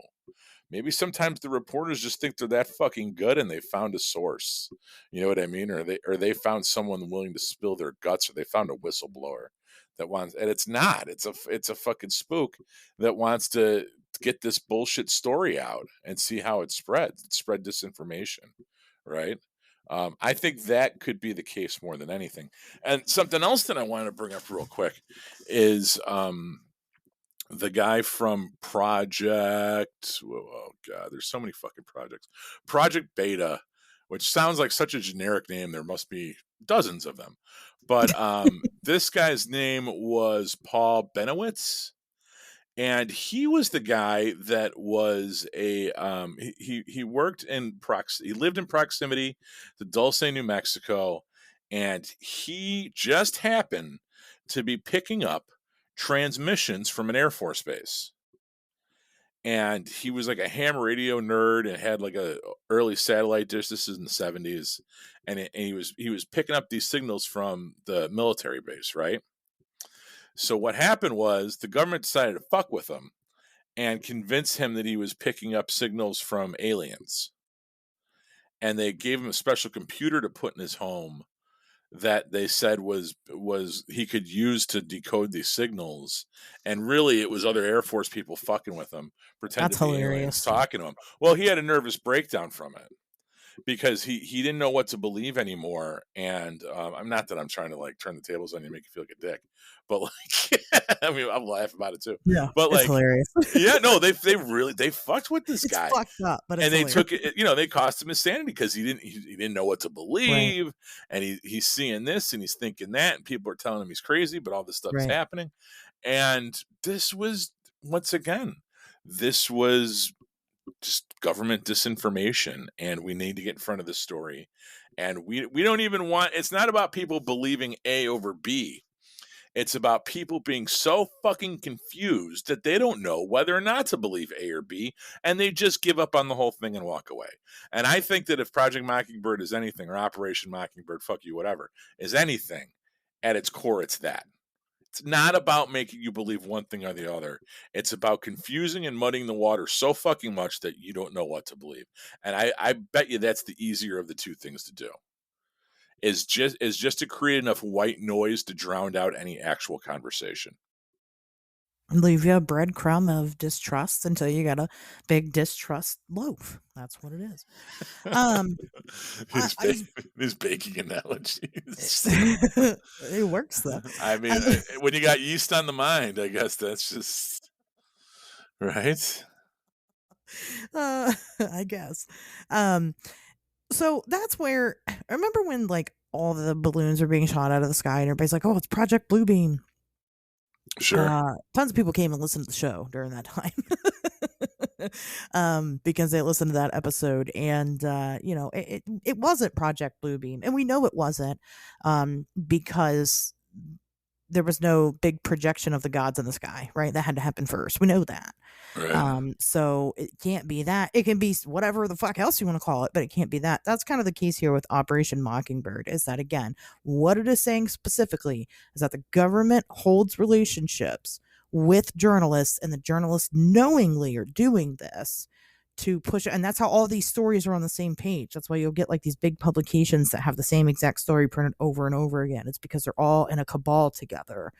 Maybe sometimes the reporters just think they're that fucking good and they found a source. You know what I mean? Or they found someone willing to spill their guts, or they found a whistleblower that wants, and it's not. It's a fucking spook that wants to get this bullshit story out and see how it spreads. Spread disinformation, right? I think that could be the case more than anything. And something else that I wanted to bring up real quick is the guy from oh god, there's so many fucking projects. Project Beta, which sounds like such a generic name. There must be dozens of them. But this guy's name was Paul Benowitz, and he was the guy that was he worked he lived in proximity to Dulce, New Mexico, and he just happened to be picking up transmissions from an Air Force base. And he was like a ham radio nerd and had like a early satellite dish. This is in the 70s. And he was picking up these signals from the military base, right? So what happened was the government decided to fuck with him and convince him that he was picking up signals from aliens. And they gave him a special computer to put in his home that they said was he could use to decode these signals. And really it was other Air Force people fucking with him, pretend to That's be aliens hilarious. talking to him. Well, he had a nervous breakdown from it because he didn't know what to believe anymore. And I'm not that I'm trying to like turn the tables on you and make you feel like a dick, but like I mean I'm laughing about it too. Yeah, But it's like hilarious. yeah, no, they really they fucked with this It's guy, fucked up, but it's and they hilarious. took it. They cost him his sanity because he didn't know what to Right, believe, and he's seeing this and he's thinking that, and people are telling him he's crazy, but all this stuff is right. happening, and this was once again This was just government disinformation, and we need to get in front of this story. And we don't even want, it's not about people believing A over B. It's about people being so fucking confused that they don't know whether or not to believe A or B, and they just give up on the whole thing and walk away. And I think that if Project Mockingbird is anything, or Operation Mockingbird, fuck you, whatever, is anything, at its core, it's that. It's not about making you believe one thing or the other. It's about confusing and muddying the water so fucking much that you don't know what to believe. And I bet you that's the easier of the two things to do. Is just to create enough white noise to drown out any actual conversation. Leave you a breadcrumb of distrust until you got a big distrust loaf. That's what it is. Um, His, I was his baking analogies. it works though. I mean, Uh, when you got yeast on the mind, I guess that's just right. I guess. Um, so that's where I remember when like all the balloons are being shot out of the sky and everybody's like, "Oh, it's Project Bluebeam." Sure. Tons of people came and listened to the show during that time. Because they listened to that episode, and it wasn't Project Bluebeam, and we know it wasn't, because there was no big projection of the gods in the sky, right? That had to happen first. We know that. Right. So it can't be that. It can be whatever the fuck else you want to call it, but it can't be that. That's kind of the case here with Operation Mockingbird, is that again, what it is saying specifically is that the government holds relationships with journalists, and the journalists knowingly are doing this to push it. And that's how all these stories are on the same page. That's why you'll get like these big publications that have the same exact story printed over and over again. It's because they're all in a cabal together.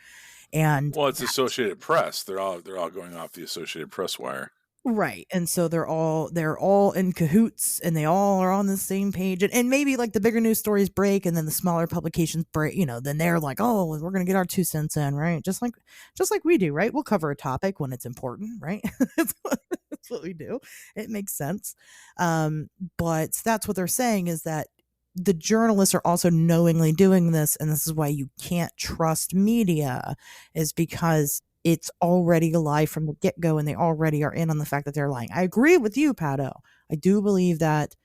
And Well, it's Associated Press. They're all going off the Associated Press wire. right. And so they're all in cahoots, and they all are on the same page. And maybe like the bigger news stories break, and then the smaller publications break, then they're like, "Oh, we're going to get our 2 cents in," right? Just like we do, right? We'll cover a topic when it's important, right? That's what we do. It makes sense. But that's what they're saying, is that the journalists are also knowingly doing this, and this is why you can't trust media, is because it's already a lie from the get-go, and they already are in on the fact that they're lying. I agree with you, Pato. I do believe that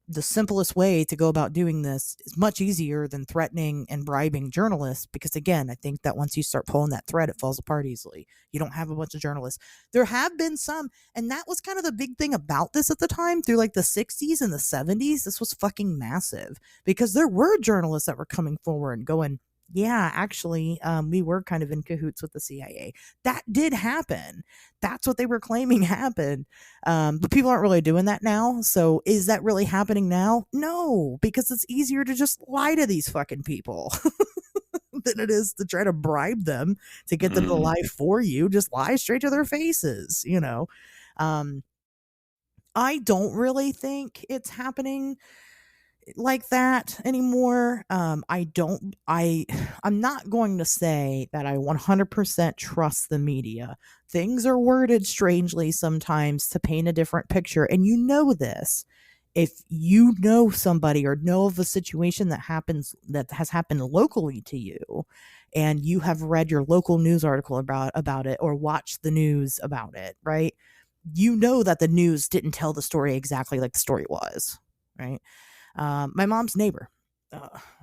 the simplest way to go about doing this is much easier than threatening and bribing journalists, because again, I think that once you start pulling that thread, it falls apart easily. You don't have a bunch of journalists. There have been some, and that was kind of the big thing about this at the time, through like the 60s and the 70s. This was fucking massive, because there were journalists that were coming forward and going, "Yeah, actually, we were kind of in cahoots with the CIA." That did happen. That's what they were claiming happened. But people aren't really doing that now. So is that really happening now? No, because it's easier to just lie to these fucking people than it is to try to bribe them to get them to Mm. lie for you. Just lie straight to their faces. Um, I don't really think it's happening like that anymore. I'm not going to say that I 100% trust the media. Things are worded strangely sometimes to paint a different picture, and you know this. If you know somebody or know of a situation that has happened locally to you, and you have read your local news article about it, or watched the news about it, right? You know that the news didn't tell the story exactly like the story was, right? My mom's neighbor.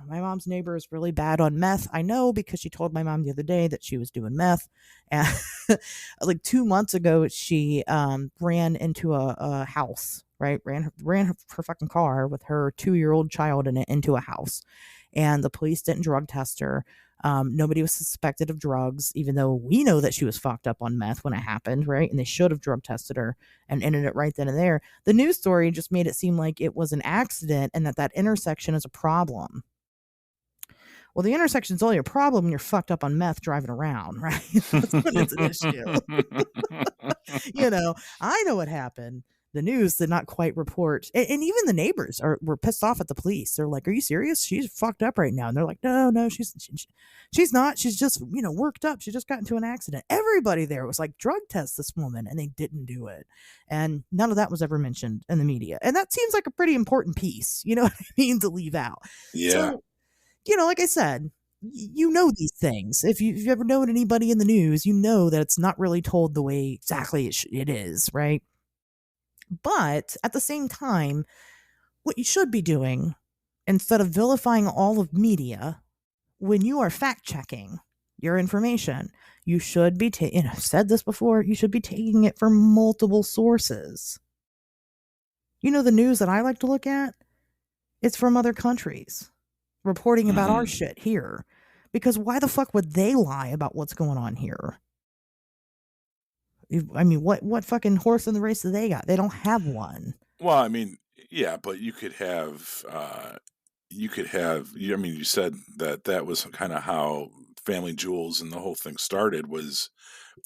My mom's neighbor is really bad on meth. I know, because she told my mom the other day that she was doing meth. And like 2 months ago, she ran into a house, right? Ran her fucking car with her 2-year-old child in it into a house. And the police didn't drug test her. Nobody was suspected of drugs, even though we know that she was fucked up on meth when it happened, right? And they should have drug tested her and ended it right then and there. The news story just made it seem like it was an accident, and that intersection is a problem. Well, the intersection's only a problem when you're fucked up on meth driving around, right? That's when it's an issue. I know what happened. The news did not quite report, and even the neighbors were pissed off at the police. They're like, "Are you serious? She's fucked up right now." And they're like, "No, she's not. She's just worked up. She just got into an accident." Everybody there was like, "Drug test this woman," and they didn't do it, and none of that was ever mentioned in the media. And that seems like a pretty important piece, you know what I mean, to leave out. Yeah. So, like I said, You know these things. If you've ever known anybody in the news, you know that it's not really told the way exactly it is, right? But at the same time, what you should be doing, instead of vilifying all of media, when you are fact checking your information, you should be taking, I've said this before, you should be taking it from multiple sources. You know, the news that I like to look at, it's from other countries reporting about our Hmm. shit here. Because why the fuck would they lie about what's going on here? I mean, what fucking horse in the race do they got? They don't have one. Well, I mean, yeah, but you could have. I mean, you said that that was kind of how Family Jewels and the whole thing started was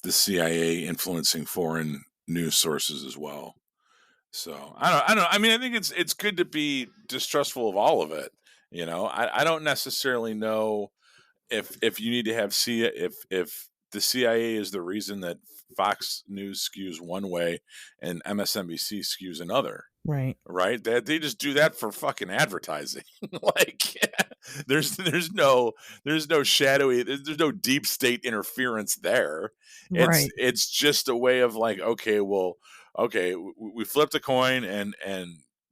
the CIA influencing foreign news sources as well. So I don't. I mean, I think it's good to be distrustful of all of it. You know, I don't necessarily know if you need to have if the CIA is the reason that Fox News skews one way and MSNBC skews another, Right. right? That they just do that for fucking advertising. Like there's no shadowy there's no deep state interference there. Right. It's just a way of like, okay, well, okay, we flipped a coin and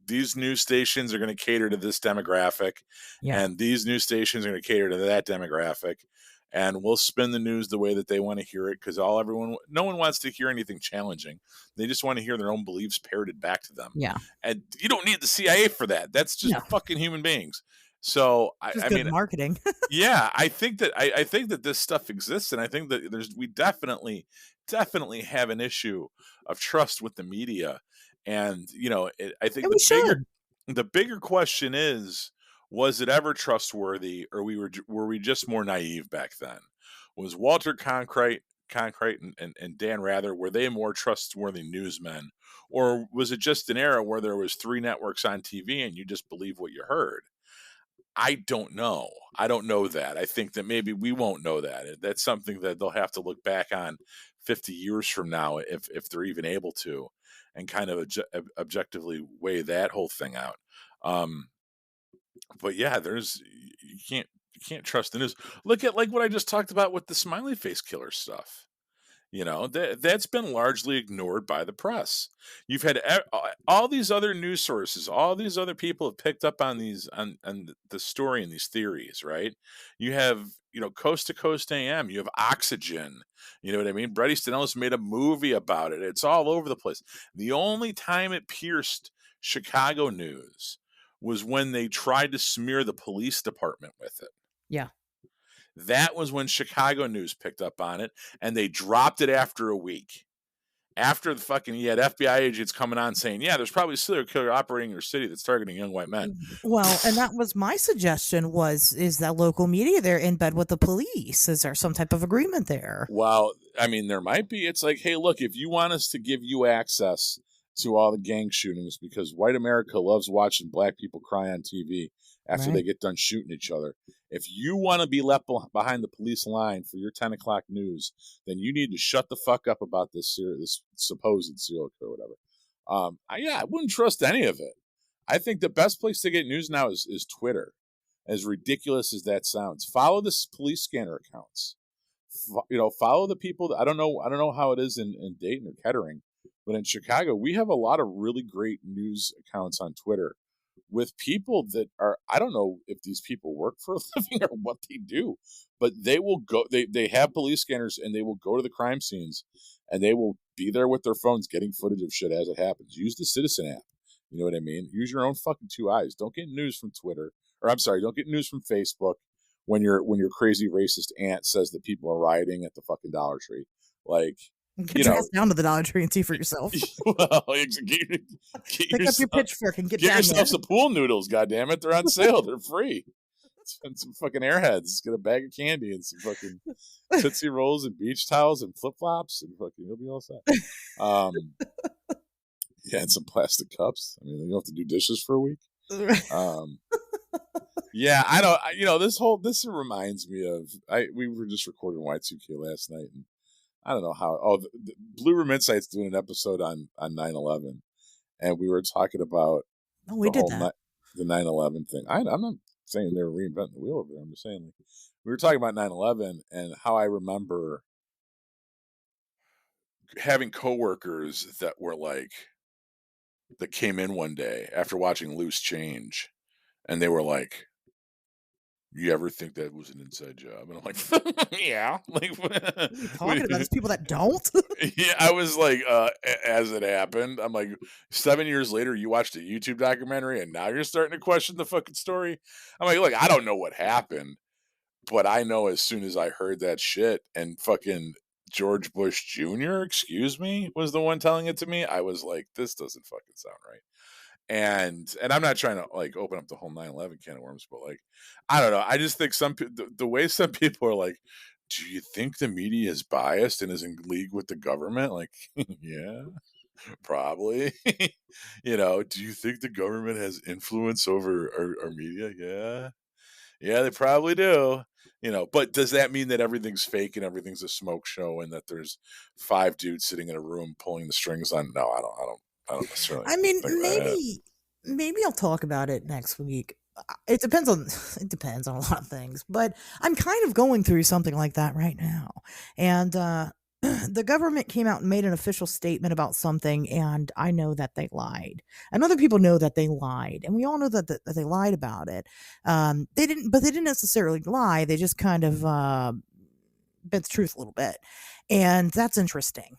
these news stations are going to cater to this demographic Yeah. and these news stations are going to cater to that demographic and we'll spin the news the way that they want to hear it because no one wants to hear anything challenging. They just want to hear their own beliefs parroted back to them, Yeah. and you don't need the CIA for that. That's just No. fucking human beings. So Just I good mean, marketing. yeah, I think that this stuff exists, and I think that we definitely have an issue of trust with the media, and you know, I think And we should. the bigger question is, was it ever trustworthy, or were we just more naive back then? Was Walter Concrete and Dan Rather were they more trustworthy newsmen, or was it just an era where there was three networks on TV and you just believe what you heard? I don't know. I don't know that. I think that maybe we won't know that. That's something that they'll have to look back on 50 years from now if they're even able to and kind of objectively weigh that whole thing out. Um, but yeah, you can't trust the news. Look at like what I just talked about with the smiley face killer stuff. You know, that's been largely ignored by the press. You've had all these other news sources, all these other people have picked up on these on the story and these theories, right? You have, you know, Coast to Coast AM, you have Oxygen, you know what I mean? Brett Easton Ellis made a movie about it. It's all over the place. The only time it pierced Chicago news was when they tried to smear the police department with it. Yeah. That was when Chicago news picked up on it, and they dropped it after a week. After the fucking, you had FBI agents coming on saying, yeah, there's probably a serial killer operating in your city that's targeting young white men. Well, and that was my suggestion was is that local media they're in bed with the police? Is there some type of agreement there? Well, I mean, there might be. It's like, hey, look, if you want us to give you access to all the gang shootings because white America loves watching black people cry on TV after they Right. get done shooting each other. If you want to be left behind the police line for your 10 o'clock news, then you need to shut the fuck up about this supposed serial killer or whatever. Yeah, I wouldn't trust any of it. I think the best place to get news now is Twitter. As ridiculous as that sounds, follow the police scanner accounts. You know, follow the people. I don't know how it is in Dayton or Kettering, but in Chicago, we have a lot of really great news accounts on Twitter with people that are, I don't know if these people work for a living or what they do, but they will go, they have police scanners and they will go to the crime scenes and they will be there with their phones getting footage of shit as it happens. Use the Citizen app. You know what I mean? Use your own fucking two eyes. Don't get news from Twitter, or I'm sorry, don't get news from Facebook when your crazy racist aunt says that people are rioting at the fucking Dollar Tree. Like, you Get your know, ass down to the Dollar Tree and see for yourself. well, get Pick up your yourself pitchfork and get get down there. yourself some pool noodles. God damn it, they're on sale. They're free. And some fucking airheads. Get a bag of candy and some fucking Tootsie Rolls and beach towels and flip flops and fucking you'll be all set. Um, yeah, and some plastic cups. I mean, you don't have to do dishes for a week. Um, yeah, I don't. You know, this reminds me of we were just recording Y2K last night, and I don't know how. Oh, the Blue Room Insights doing an episode on 9/11, and we were talking about Oh, we the did whole that. the 9/11 thing. I'm not. saying they were reinventing the wheel over there. I'm just saying, like, we were talking about 9/11 and how I remember having coworkers that were like that came in one day after watching Loose Change, and they were like, "You ever think that was an inside job?" And I'm like, "Yeah." Like, What are you what talking do about? you There's people that don't. yeah, I was like, as it happened, I'm like, 7 years later, you watched a YouTube documentary, and now you're starting to question the fucking story? I'm like, "Look, I don't know what happened, but I know as soon as I heard that shit and fucking George Bush Jr., excuse me, was the one telling it to me, I was like, this doesn't fucking sound right." And I'm not trying to like open up the whole 9/11 can of worms, but like, I don't know. I just think the way some people are like, do you think the media is biased and is in league with the government? Like, yeah, probably. Do you think the government has influence over our media? Yeah. Yeah, they probably do. But does that mean that everything's fake and everything's a smoke show and that there's five dudes sitting in a room pulling the strings on? No, I don't necessarily I mean, think that. maybe I'll talk about it next week. It depends on it depends on a lot of things, but I'm kind of going through something like that right now. And the government came out and made an official statement about something, and I know that they lied. And other people know that they lied, and we all know that they lied about it. But they didn't necessarily lie. They just kind of bent the truth a little bit, and that's interesting.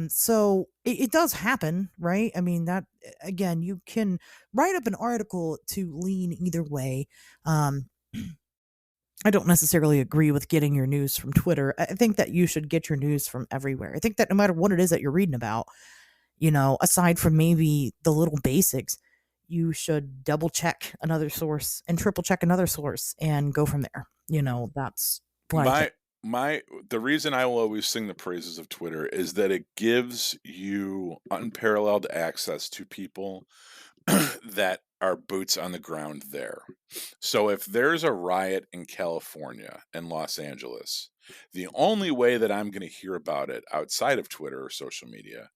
So it does happen, right? I mean, that again, you can write up an article to lean either way. Um, I don't necessarily agree with getting your news from Twitter. I think that you should get your news from everywhere. I think that no matter what it is that you're reading about, aside from maybe the little basics, you should double check another source and triple check another source and go from there. That's what I think. My the reason I will always sing the praises of Twitter is that it gives you unparalleled access to people that are boots on the ground there. So if there's a riot in California and Los Angeles, the only way that I'm going to hear about it outside of Twitter or social media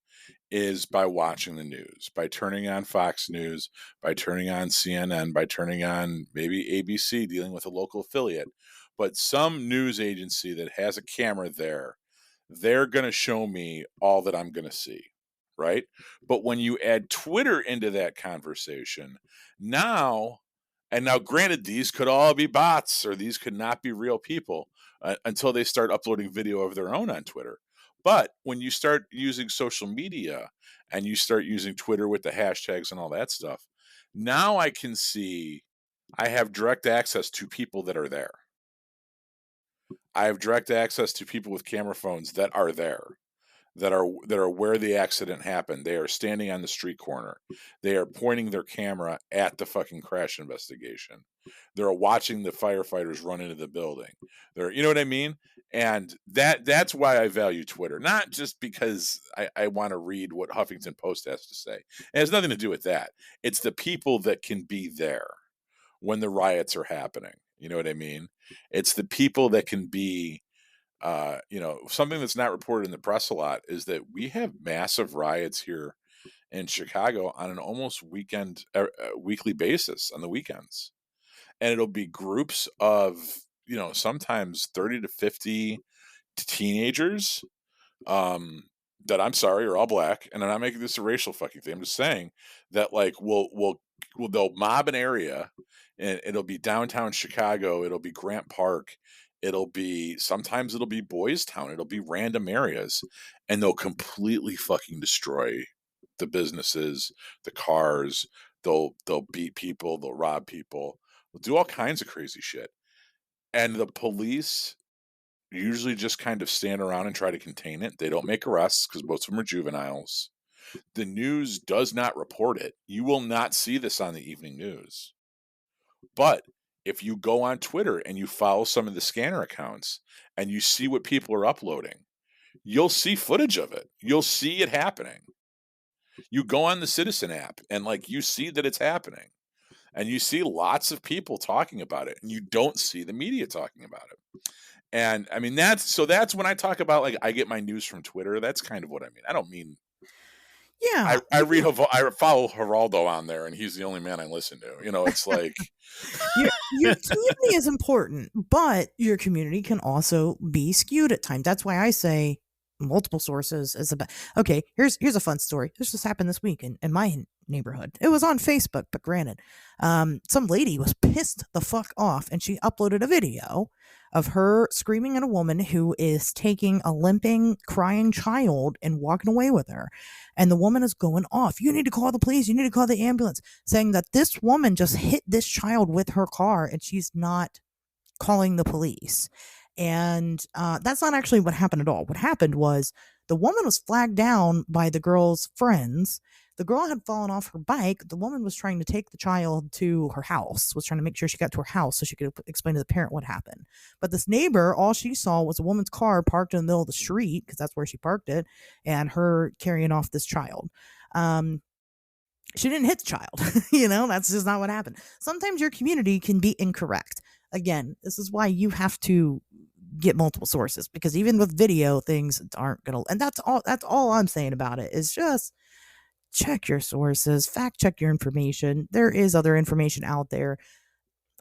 is by watching the news, by turning on Fox News, by turning on CNN, by turning on maybe ABC dealing with a local affiliate. But some news agency that has a camera there, they're going to show me all that I'm going to see. Right. But when you add Twitter into that conversation, now, and now, granted, these could all be bots or these could not be real people until they start uploading video of their own on Twitter. But when you start using social media and you start using Twitter with the hashtags and all that stuff, now I can see I have direct access to people that are there. I have direct access to people with camera phones that are there, that are where the accident happened. They are standing on the street corner. They are pointing their camera at the fucking crash investigation. They're watching the firefighters run into the building. You know what I mean? And that's why I value Twitter, not just because I want to read what Huffington Post has to say. It has nothing to do with that. It's the people that can be there when the riots are happening. You know what I mean? It's the people that can be something that's not reported in the press a lot is that we have massive riots here in Chicago on an almost weekly basis on the weekends. And it'll be groups of, sometimes 30 to 50 teenagers that I'm sorry are all black. And I'm not making this a racial fucking thing. I'm just saying that like they'll mob an area and it'll be downtown Chicago, it'll be Grant Park, sometimes it'll be Boys Town, it'll be random areas, and they'll completely fucking destroy the businesses, the cars, they'll beat people, they'll rob people, they'll do all kinds of crazy shit. And the police usually just kind of stand around and try to contain it. They don't make arrests because most of them are juveniles. The news does not report it. You will not see this on the evening news. But if you go on Twitter and you follow some of the scanner accounts and you see what people are uploading, you'll see footage of it. You'll see it happening. You go on the Citizen app and like you see that it's happening. And you see lots of people talking about it and you don't see the media talking about it. And I mean that's when I talk about like I get my news from Twitter, that's kind of what I mean. I don't mean Yeah, I but read I follow Geraldo on there, and he's the only man I listen to. It's like your community is important, but your community can also be skewed at times. That's why I say multiple sources is about. Okay, here's a fun story. This just happened this week in my neighborhood. It was on Facebook, but granted, some lady was pissed the fuck off, and she uploaded a video of her screaming at a woman who is taking a limping, crying child and walking away with her. And the woman is going off. You need to call the police. You need to call the ambulance, saying that this woman just hit this child with her car and she's not calling the police. And that's not actually what happened at all. What happened was the woman was flagged down by the girl's friends. The girl had fallen off her bike. The woman was trying to take the child to her house, was trying to make sure she got to her house so she could explain to the parent what happened. But this neighbor, all she saw was a woman's car parked in the middle of the street, because that's where she parked it, and her carrying off this child. Um, she didn't hit the child. That's just not what happened. Sometimes your community can be incorrect. Again, this is why you have to get multiple sources, because even with video, things aren't gonna. And that's all I'm saying about it is just check your sources, fact check your information. There is other information out there.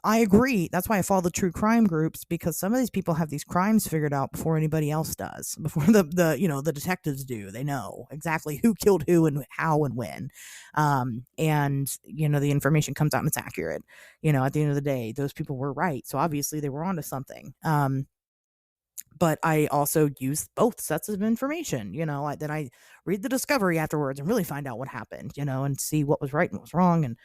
I agree. That's why I follow the true crime groups, because some of these people have these crimes figured out before anybody else does. Before the detectives do. They know exactly who killed who and how and when. And the information comes out and it's accurate. At the end of the day, those people were right. So obviously they were onto something. But I also use both sets of information. Then I read the discovery afterwards and really find out what happened, and see what was right and what was wrong. And,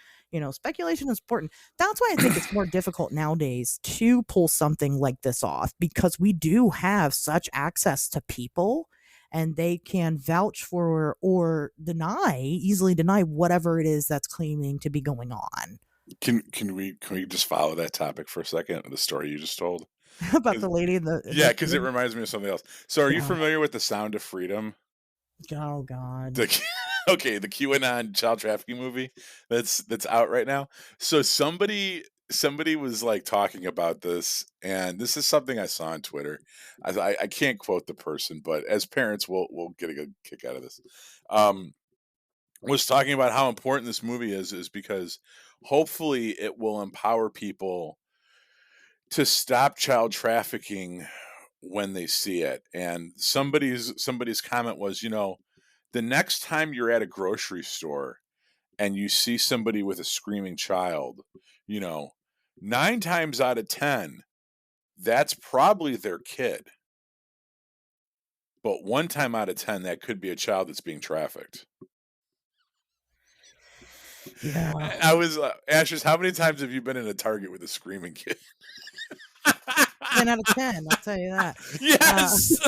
speculation is important. That's why I think it's more difficult nowadays to pull something like this off, because we do have such access to people, and they can vouch for or easily deny whatever it is that's claiming to be going on. can we just follow that topic for a second? The story you just told. About 'Cause- the lady in the Yeah, because it reminds me of something else. So, are you God. familiar with the Sound of Freedom? Oh God. The okay, the QAnon child trafficking movie that's out right now. So somebody was like talking about this, and this is something I saw on Twitter. I can't quote the person, but as parents, we'll get a good kick out of this. Um, was talking about how important this movie is because hopefully it will empower people to stop child trafficking when they see it. And somebody's comment was, the next time you're at a grocery store and you see somebody with a screaming child, you know, 9 times out of 10, that's probably their kid. But 1 time out of 10, that could be a child that's being trafficked. Yeah. I was Ashes, how many times have you been in a Target with a screaming kid? 10 out of 10, I'll tell you that. Yes.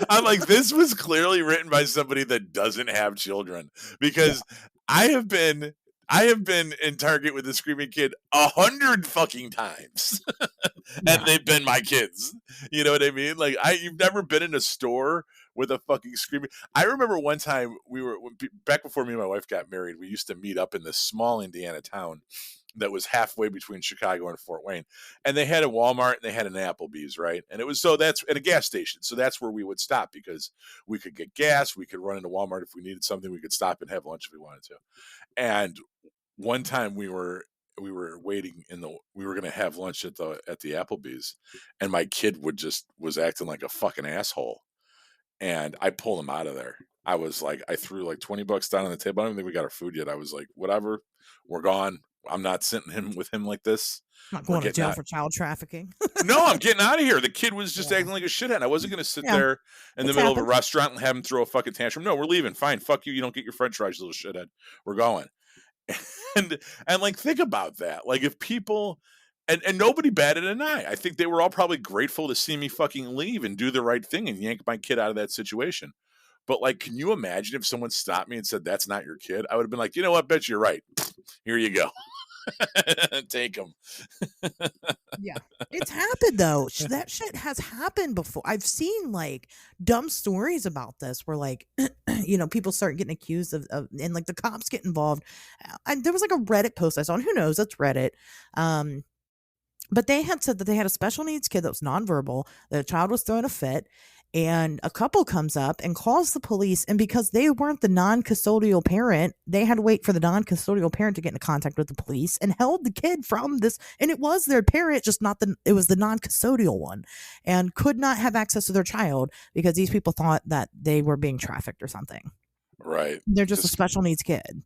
I'm like, this was clearly written by somebody that doesn't have children, Yeah, because I have been I have been in Target with a screaming kid 100 fucking times, and yeah. they've been my kids. You know what I mean? Like, you've never been in a store with a fucking screaming. I remember one time back before me and my wife got married, we used to meet up in this small Indiana town that was halfway between Chicago and Fort Wayne. And they had a Walmart and they had an Applebee's, right? And it was that's at a gas station. So that's where we would stop, because we could get gas, we could run into Walmart if we needed something, we could stop and have lunch if we wanted to. And one time we were waiting we were going to have lunch at the Applebee's, and my kid was acting like a fucking asshole, and I pulled him out of there. I was like, I threw like $20 down on the table. I don't even think we got our food yet. I was like, whatever, we're gone. I'm not sitting with him like this. I'm not We're going to getting jail out. for child trafficking. No, I'm getting out of here. The kid was just Yeah. acting like a shithead. I wasn't going to sit Yeah, there in the it's middle of a happened. restaurant and have him throw a fucking tantrum. No, we're leaving. Fine. Fuck you. You don't get your French fries, you little shithead. We're going. And like, think about that. Like, if people and nobody batted an eye. I think they were all probably grateful to see me fucking leave and do the right thing and yank my kid out of that situation. But like, can you imagine if someone stopped me and said, "That's not your kid"? I would have been like, you know what, bet you're right. Here you go. Take them. Yeah. It's happened though. That shit has happened before. I've seen like dumb stories about this where like people start getting accused and like the cops get involved. And there was like a Reddit post I saw, and who knows, that's Reddit. Um but they had said that they had a special needs kid that was nonverbal, that a child was throwing a fit, And a couple comes up and calls the police. And because they weren't the non custodial parent, they had to wait for the non custodial parent to get into contact with the police and held the kid from this. And it was their parent, just not it was the non custodial one, and could not have access to their child because these people thought that they were being trafficked or something. Right. They're just a Just special needs kid.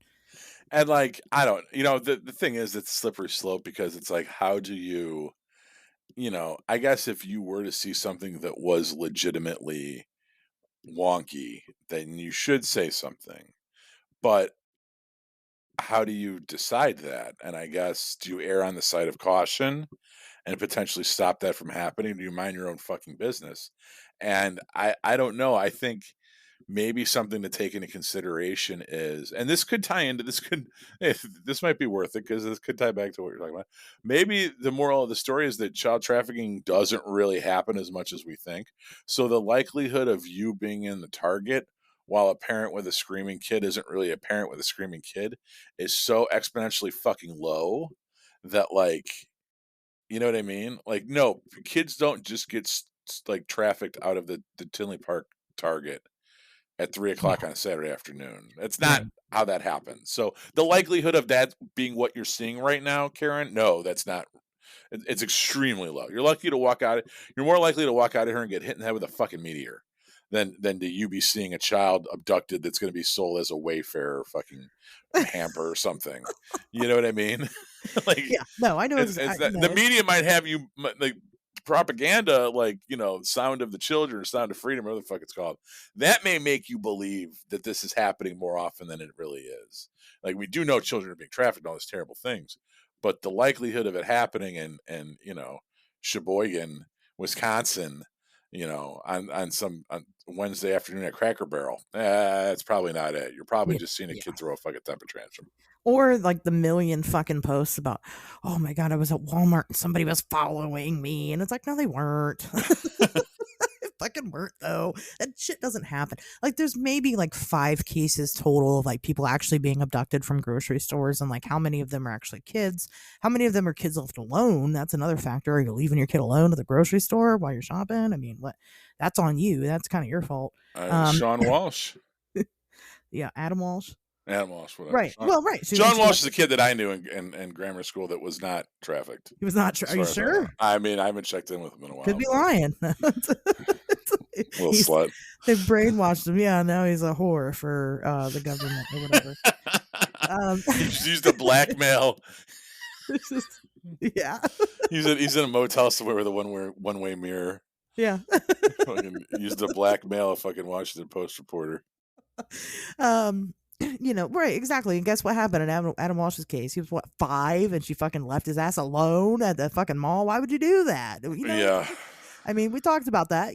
and like I don't, the thing is it's a slippery slope because it's like how do you, I guess if you were to see something that was legitimately wonky, then you should say something. But how do you decide that? And I guess do you err on the side of caution and potentially stop that from happening? Do you mind your own fucking business? And I don't know. I think maybe something to take into consideration is, and this could tie into this could this might be worth it because this could tie back to what you're talking about. Maybe the moral of the story is that child trafficking doesn't really happen as much as we think. So the likelihood of you being in the target while a parent with a screaming kid isn't really a parent with a screaming kid is so exponentially fucking low that like you know what I mean? Like, no, kids don't just get like trafficked out of the Tinley Park Target at 3 o'clock Yeah. on a Saturday afternoon. That's not Right. how that happens. So the likelihood of that being what you're seeing right now, Karen, no, that's not. It's extremely low. You're lucky to walk out. You're more likely to walk out of here and get hit in the head with a fucking meteor than to you be seeing a child abducted that's going to be sold as a Wayfair fucking hamper or something. You know what I mean? Like Yeah. No, I know it's exactly. that the media might have you like propaganda, like Sound of the Children or Sound of Freedom, whatever the fuck it's called. That may make you believe that this is happening more often than it really is. Like we do know children are being trafficked, and all these terrible things, but the likelihood of it happening in Sheboygan, Wisconsin, on some on Wednesday afternoon at Cracker Barrel, that's probably not it. You're probably Yeah. just seeing a Yeah. kid throw a fucking temper tantrum. Or like the million fucking posts about, oh my God, I was at Walmart and somebody was following me. And it's like, no, they weren't. It fucking weren't though. That shit doesn't happen. Like there's maybe like 5 cases total of like people actually being abducted from grocery stores, and like how many of them are actually kids? How many of them are kids left alone? That's another factor. Are you leaving your kid alone at the grocery store while you're shopping? I mean, what that's on you. That's kind of your fault. Um Sean Walsh, yeah, Adam Walsh. Adam Walsh, whatever. Right. Well, right. So, and John she Walsh left is a kid that I knew in grammar school that was not trafficked, he was not sure. as Are you far as I know. sure? I mean, I haven't checked in with him in a Could while, be but lying. little He's slut. they've brainwashed him. Yeah, now he's a whore for the government or whatever. He just used to blackmail. It's just, yeah, He's in a motel somewhere with a one way mirror. yeah. Fucking used to blackmail a fucking Washington Post reporter. um, right, exactly. And guess what happened in Adam Walsh's case? He was what 5, and she fucking left his ass alone at the fucking mall. Why would you do that? Yeah, I mean, we talked about that.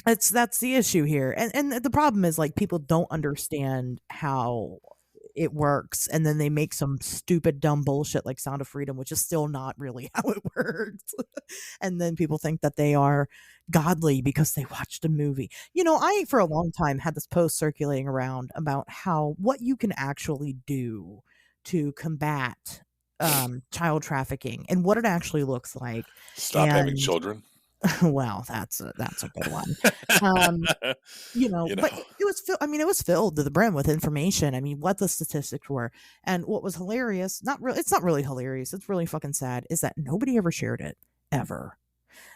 That's the issue here, and the problem is like people don't understand how it works, and then they make some stupid dumb bullshit like Sound of Freedom, which is still not really how it works. And then people think that they are godly because they watched a movie. I for a long time had this post circulating around about how what you can actually do to combat child trafficking and what it actually looks like. stop having And children. well, that's a good one. Um, you but know, it was filled to the brim with information. I mean, what the statistics were. And what was hilarious, not really it's not really hilarious, it's really fucking sad, is that nobody ever shared it ever.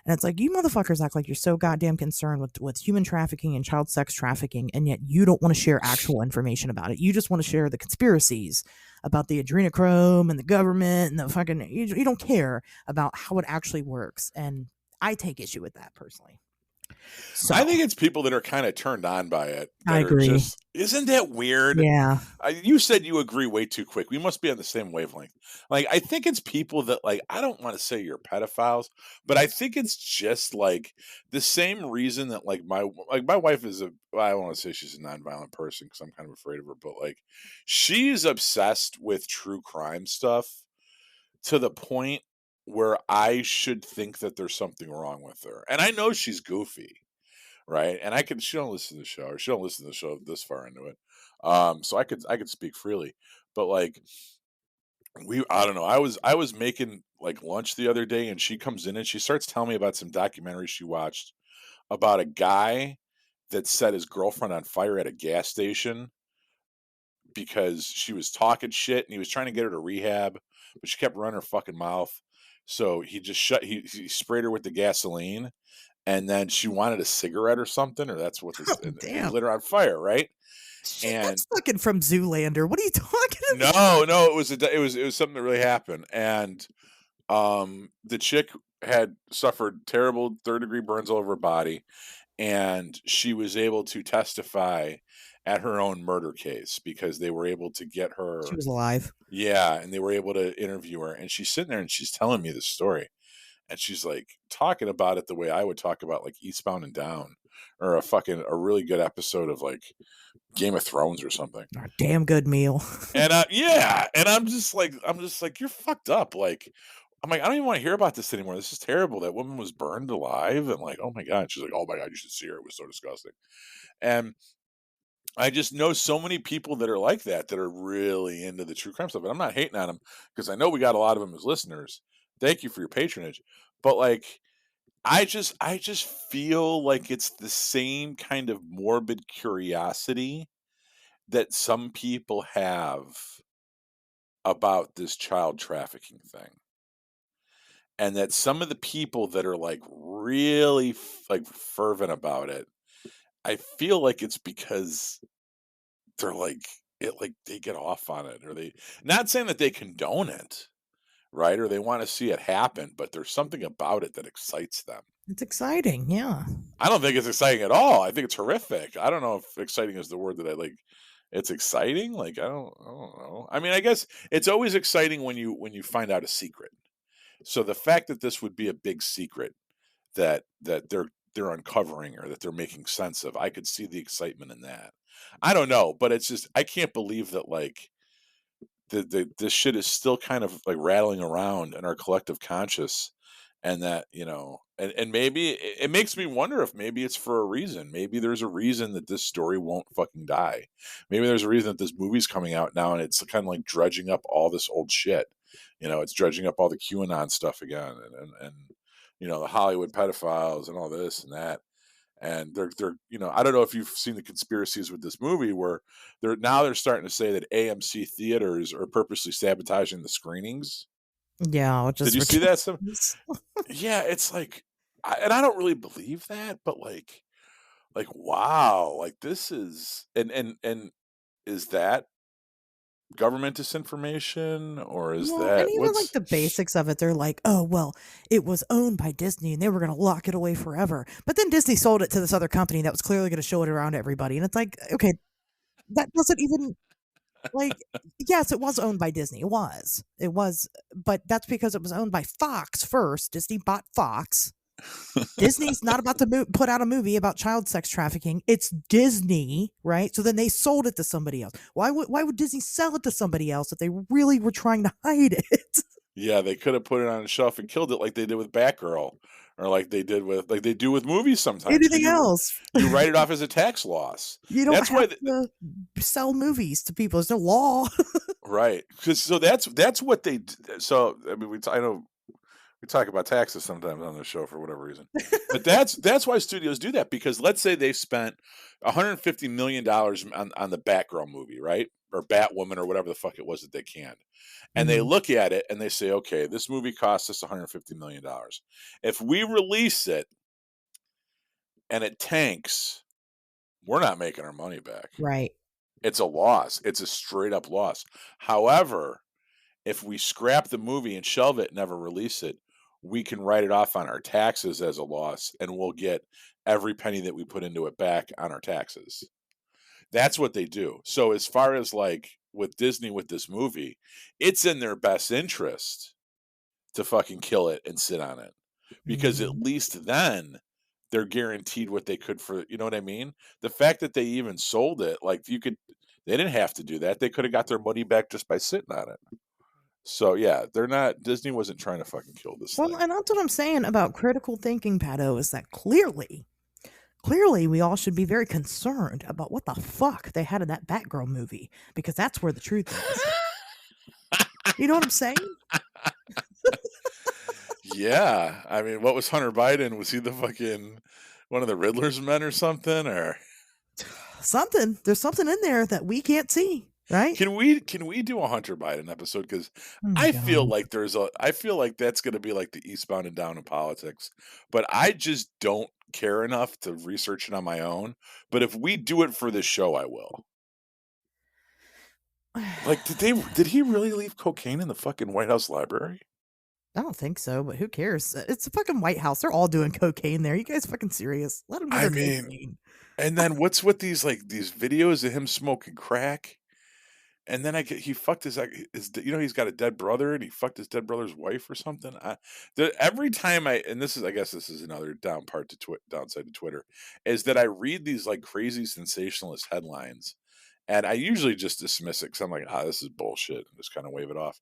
And it's like, you motherfuckers act like you're so goddamn concerned with human trafficking and child sex trafficking, and yet you don't want to share actual information about it. You just want to share the conspiracies about the adrenochrome and the government and the fucking you don't care about how it actually works. And I take issue with that personally. I So think it's people that are kind of turned on by it I that are agree. just. Isn't that weird? Yeah. You said you agree way too quick. We must be on the same wavelength. Like, I think it's people that like. I don't want to say you're pedophiles, but I think it's just like the same reason that my wife is a. Well, I don't want to say she's a nonviolent person because I'm kind of afraid of her, but like, she's obsessed with true crime stuff to the point where I should think that there's something wrong with her, and I know she's goofy, right? And she don't listen to the show, or she don't listen to the show this far into it. So I could speak freely. But like I don't know. I was making like lunch the other day and she comes in and she starts telling me about some documentary she watched about a guy that set his girlfriend on fire at a gas station because she was talking shit and he was trying to get her to rehab, but she kept running her fucking mouth. So he just he sprayed her with the gasoline, and then she wanted a cigarette or something, or that's what this, and he Damn. lit her on fire, right? Shit, And that's fucking from Zoolander. What are you talking about? no, it was something that really happened, and the chick had suffered terrible third-degree burns all over her body, and she was able to testify at her own murder case because they were able to get She her. was alive. Yeah, and they were able to interview her, and she's sitting there and she's telling me the story, and she's like talking about it the way I would talk about like Eastbound and Down, or a really good episode of like Game of Thrones or something. A damn good meal. And yeah, and I'm just like, you're fucked up. Like, I'm like, I don't even want to hear about this anymore. This is terrible. That woman was burned alive, and like, oh my god. She's like, oh my god, you should see her. It was so disgusting. And I just know so many people that are like that are really into the true crime stuff. And I'm not hating on them because I know we got a lot of them as listeners. Thank you for your patronage. But like, I just feel like it's the same kind of morbid curiosity that some people have about this child trafficking thing. And that some of the people that are like really like fervent about it, I feel like it's because they're like like they get off on it, or they, not saying that they condone it, right? Or they want to see it happen, but there's something about it that excites them. It's exciting, yeah. I don't think it's exciting at all. I think it's horrific. I don't know if exciting is the word that I like. It's exciting. Like, I don't know. I mean, I guess it's always exciting when you find out a secret. So the fact that this would be a big secret that they're uncovering, or that they're making sense of, I could see the excitement in that. I don't know, but it's just, I can't believe that like this shit is still kind of like rattling around in our collective conscious, and that, and maybe it makes me wonder if maybe it's for a reason. Maybe there's a reason that this story won't fucking die. Maybe there's a reason that this movie's coming out now, and it's kind of like dredging up all this old shit. It's dredging up all the QAnon stuff again, and the Hollywood pedophiles and all this and that. And they're I don't know if you've seen the conspiracies with this movie, where they're starting to say that AMC theaters are purposely sabotaging the screenings. Yeah, which Did is you see that? Some ridiculous. Yeah, it's like, and I don't really believe that, but like wow, like this is, and is that government disinformation, or is Well, and that even like what's? the basics of it, they're like, oh, well, it was owned by Disney and they were going to lock it away forever. But then Disney sold it to this other company that was clearly going to show it around to everybody. And it's like, okay, that doesn't even like, yes, it was owned by Disney. It was. It was. But that's because it was owned by Fox first. Disney bought Fox. Disney's not about to put out a movie about child sex trafficking. It's Disney, right? So then they sold it to somebody else. Why would Disney sell it to somebody else if they really were trying to hide it? Yeah, they could have put it on a shelf and killed it like they did with Batgirl, or like they do with movies sometimes. Anything else? You write it off as a tax loss. You don't That's have why to sell movies to people. There's no law. right. 'Cause so that's what they so I mean I know we talk about taxes sometimes on the show for whatever reason. But that's why studios do that, because let's say they've spent $150 million on the Batgirl movie, right? Or Batwoman, or whatever the fuck it was that they canned. And they Mhm. look at it and they say, okay, this movie cost us $150 million. If we release it and it tanks, we're not making our money back. Right. It's a loss. It's a straight up loss. However, if we scrap the movie and shelve it, never release it, we can write it off on our taxes as a loss, and we'll get every penny that we put into it back on our taxes. That's what they do. So as far as like with Disney with this movie, it's in their best interest to fucking kill it and sit on it, because at Mhm. least then they're guaranteed what they could for, you know what I mean? The fact that they even sold it, like they didn't have to do that. They could have got their money back just by sitting on it. So yeah, they're not, Disney wasn't trying to fucking kill this Well, thing. and that's what I'm saying about critical thinking, Pato, is that clearly we all should be very concerned about what the fuck they had in that Batgirl movie, because that's where the truth is. You know what I'm saying? Yeah, I mean, what was Hunter Biden? Was he the fucking? one of the Riddler's men or something? Or Something. There's something in there that we can't see, right? can we do a Hunter Biden episode? Because Oh my I feel god. like I feel like that's going to be like the eastbound and down in politics. But I just don't care enough to research it on my own. But if we do it for this show, I will. Like, did he really leave cocaine in the fucking White House library? I don't think so, but who cares? It's a fucking White House. They're all doing cocaine there. You guys fucking serious? Let them do I their mean, cocaine. and then what's with these videos of him smoking crack? And then he fucked he's got a dead brother and he fucked his dead brother's wife or something. Every time and I guess this is another downside to Twitter, is that I read these like crazy sensationalist headlines and I usually just dismiss it because I'm like, this is bullshit and just kind of wave it off.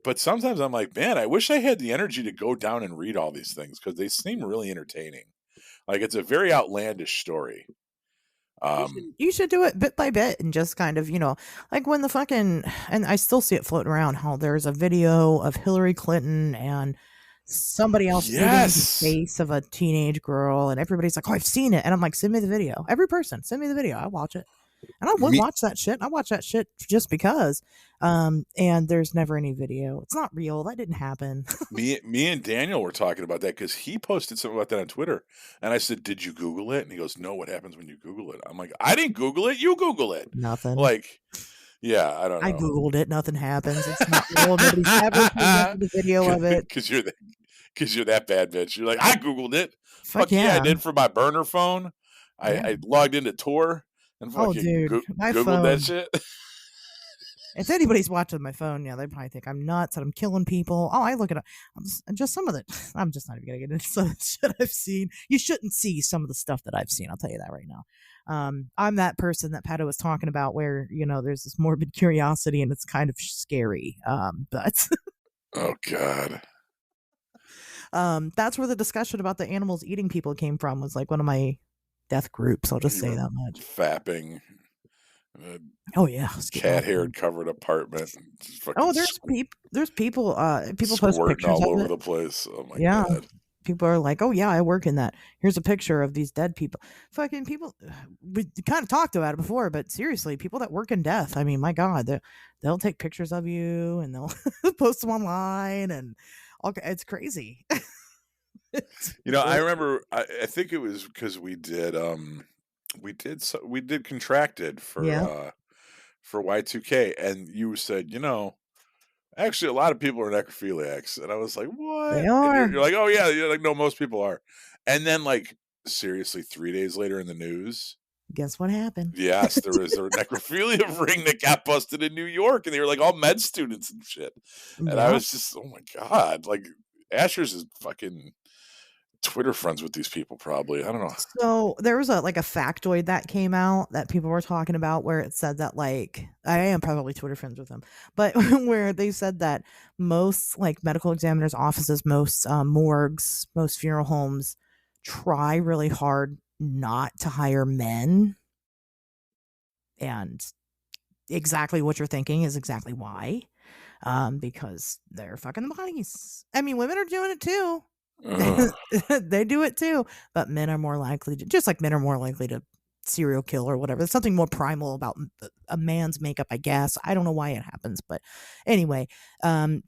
But sometimes I'm like, man, I wish I had the energy to go down and read all these things because they seem really entertaining. Like it's a very outlandish story. Um, You should do it bit by bit and just kind of, like when the fucking, and I still see it floating around how there's a video of Hillary Clinton and somebody else eating the yes, face of a teenage girl, and everybody's like, "Oh, I've seen it," and I'm like, "Send me the video." Every person, send me the video. I watch it, and I would me watch that shit. I watch that shit just because. And there's never any video. It's not real. That didn't happen. me and Daniel were talking about that because he posted something about that on Twitter, and I said, "Did you Google it?" And he goes, "No. What happens when you Google it?" I'm like, "I didn't Google it. You Google it." Nothing. Like, yeah, I don't I know. googled it. Nothing happens. It's not real. Nobody's ever presented a video of it. Because you're that bad bitch. You're like, I Googled it. Fuck Fuck yeah, I yeah. did for my burner phone. Yeah. I logged into Tor and Oh, fucking dude, my Googled that phone. shit. If anybody's watching my phone, yeah, they probably think I'm nuts and I'm killing people. Oh, I look at it. I'm just some of the. I'm just not even gonna get into some of the shit I've seen. You shouldn't see some of the stuff that I've seen. I'll tell you that right now. I'm that person that Pato was talking about, where there's this morbid curiosity and it's kind of scary. But Oh God. that's where the discussion about the animals eating people came from. Was like one of my death groups. I'll just You say were that much. fapping. A Oh yeah, I was getting all. cat-haired covered apartment. Just Oh, fucking there's people post squirting pictures all of over it. the place. Oh my Yeah. God. People are like, "Oh yeah, I work in that. Here's a picture of these dead people." Fucking people. We kind of talked about it before, but seriously, people that work in death. I mean, my God, they'll take pictures of you and they'll post them online, and okay, it's crazy. It's I really- remember I think it was because we did Contracted yeah, for Y2K and you said, actually a lot of people are necrophiliacs. And I was like, they what? And are. you're like, oh yeah, you're like, no, most people are. And then like seriously, 3 days later in the news, Guess what happened? yes, there was a necrophilia ring that got busted in New York, and they were like all med students and shit. And I Yeah. was just, oh my God, like Asher's is fucking Twitter friends with these people, probably. I don't know. So there was a factoid that came out that people were talking about where it said that, like, I am probably Twitter friends with them, but where they said that most like medical examiners offices, most morgues, most funeral homes try really hard not to hire men, and exactly what you're thinking is exactly why, because they're fucking the bodies. I mean, women are doing it too. Ugh. They do it too, but men are more likely to, just like men are more likely to serial kill or whatever. There's something more primal about a man's makeup, I guess. I don't know why it happens, but anyway,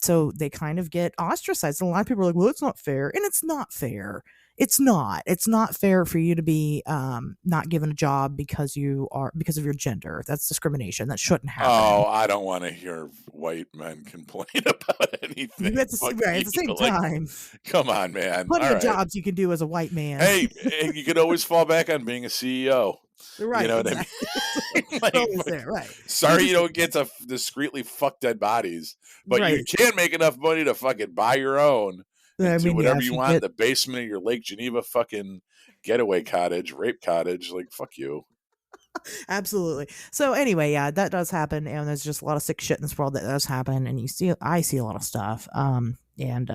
so they kind of get ostracized. And a lot of people are like, "Well, it's not fair," and it's not fair. It's not. It's not fair for you to be not given a job because of your gender. That's discrimination. That shouldn't Oh, happen. I don't want to hear white men complain about anything. Fuck Right, at you. the same Like, time, come on, man. plenty All of right. jobs you can do as a white man. Hey, you can always fall back on being a CEO. You Right, know what I exactly. mean? It's Like, always there, right. You sorry you just don't get to discreetly fuck dead bodies, but you right. can make enough money to fucking buy your own I and do mean, yeah, whatever if you you want in get the basement of your Lake Geneva fucking getaway cottage, rape cottage. Like, fuck you. absolutely. So anyway, yeah, that does happen, and there's just a lot of sick shit in this world that does happen, and I see a lot of stuff. And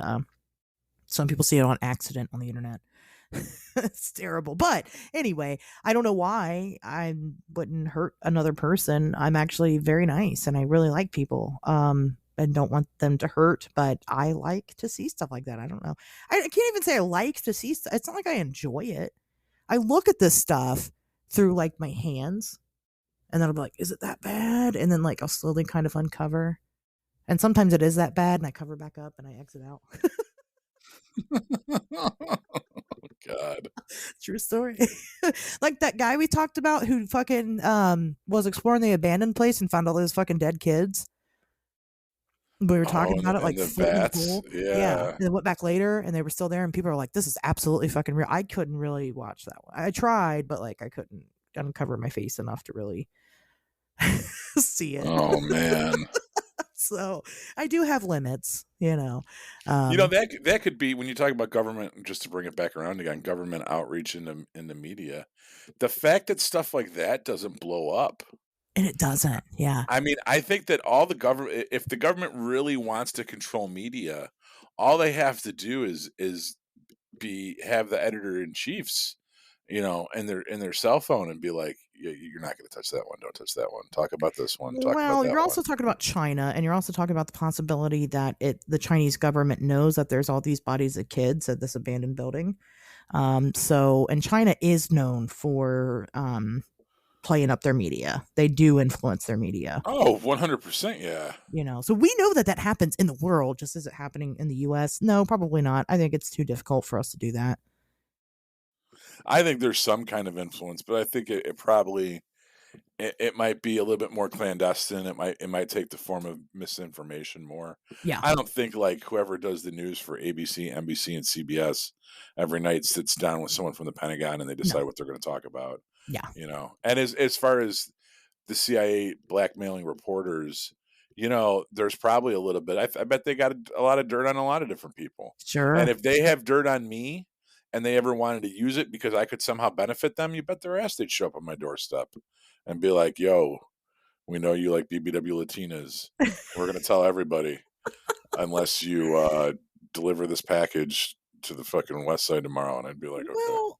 some people see it on accident on the internet. It's terrible. But anyway, I don't know why I wouldn't hurt another person. I'm actually very nice and I really like people. And don't want them to hurt, but I like to see stuff like that. I don't know. I can't even say I like to see stuff. It's not like I enjoy it. I look at this stuff through like my hands, and then I'll be like, is it that bad? And then like I'll slowly kind of uncover. And sometimes it is that bad, and I cover back up and I exit out. God. True story. Like that guy we talked about who fucking was exploring the abandoned place and found all those fucking dead kids. We were Oh, talking about it and like the floating in the bats. pool. Yeah. Yeah. And then went back later and they were still there and people are like, this is absolutely fucking real. I couldn't really watch that one. I tried, but like I couldn't uncover my face enough to really see it. Oh man. So I do have limits, you know. That could be when you talk about government, just to bring it back around again, government outreach in the media. The fact that stuff like that doesn't blow up. And it doesn't. Yeah. I mean, I think that all the government, if the government really wants to control media, all they have to do is be have the editor in chiefs, in their cell phone and be like, You're not going to touch that one. Don't touch that one. Talk about this one. Talk about Well, that you're one." also talking about China, and you're also talking about the possibility that the Chinese government knows that there's all these bodies of kids at this abandoned building. And China is known for playing up their media. They do influence their media. Oh, 100%. Yeah. So we know that that happens in the world. Just is it happening in the U.S.? No, probably not. I think it's too difficult for us to do that. I think there's some kind of influence, but I think it probably it might be a little bit more clandestine. It might take the form of misinformation more. Yeah. I don't think like whoever does the news for ABC, NBC, and CBS every night sits down with someone from the Pentagon and they decide No. what they're going to talk about. Yeah. And as far as the CIA blackmailing reporters, there's probably a little bit. I bet they got a lot of dirt on a lot of different people. And Sure. if they have dirt on me and they ever wanted to use it because I could somehow benefit them, you bet their ass they'd show up on my doorstep and be like, yo, we know you like BBW Latinas. We're going to tell everybody unless you deliver this package to the fucking West Side tomorrow. And I'd be like, okay. Well,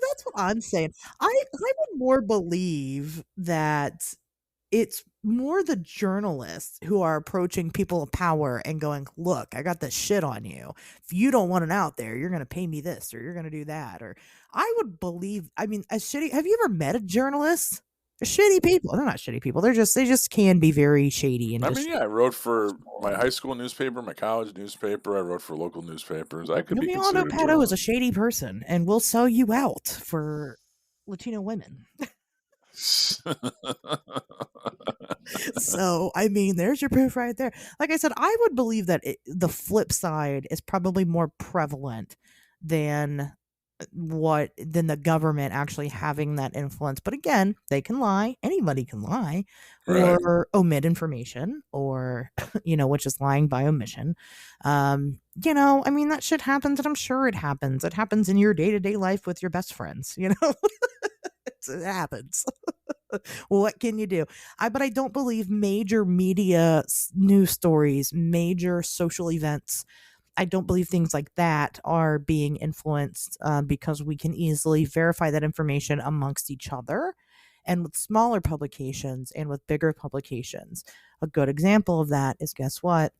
that's what I'm saying. I would more believe that it's more the journalists who are approaching people of power and going, "Look, I got this shit on you. If you don't want it out there, you're going to pay me this or you're going to do that." Or I would believe, I mean, a shitty, have you ever met a journalist? They're shitty people. They're not shitty people. They just can be very shady and I just mean, yeah, I wrote for my stressful. high school newspaper, my college newspaper. I wrote for local newspapers. I could And be we all know considered a Pato is a journalist. shady person and will sell you out for Latino women. So, I mean, there's your proof right there. Like I said, I would believe that the flip side is probably more prevalent than than the government actually having that influence. But again, they can lie. Anybody can lie Right. or omit information or, which is lying by omission. I mean, that shit happens and I'm sure it happens. It happens in your day to day life with your best friends. It happens. What can you do? But I don't believe major media news stories, major social events. I don't believe things like that are being influenced because we can easily verify that information amongst each other. And with smaller publications and with bigger publications, a good example of that is guess what?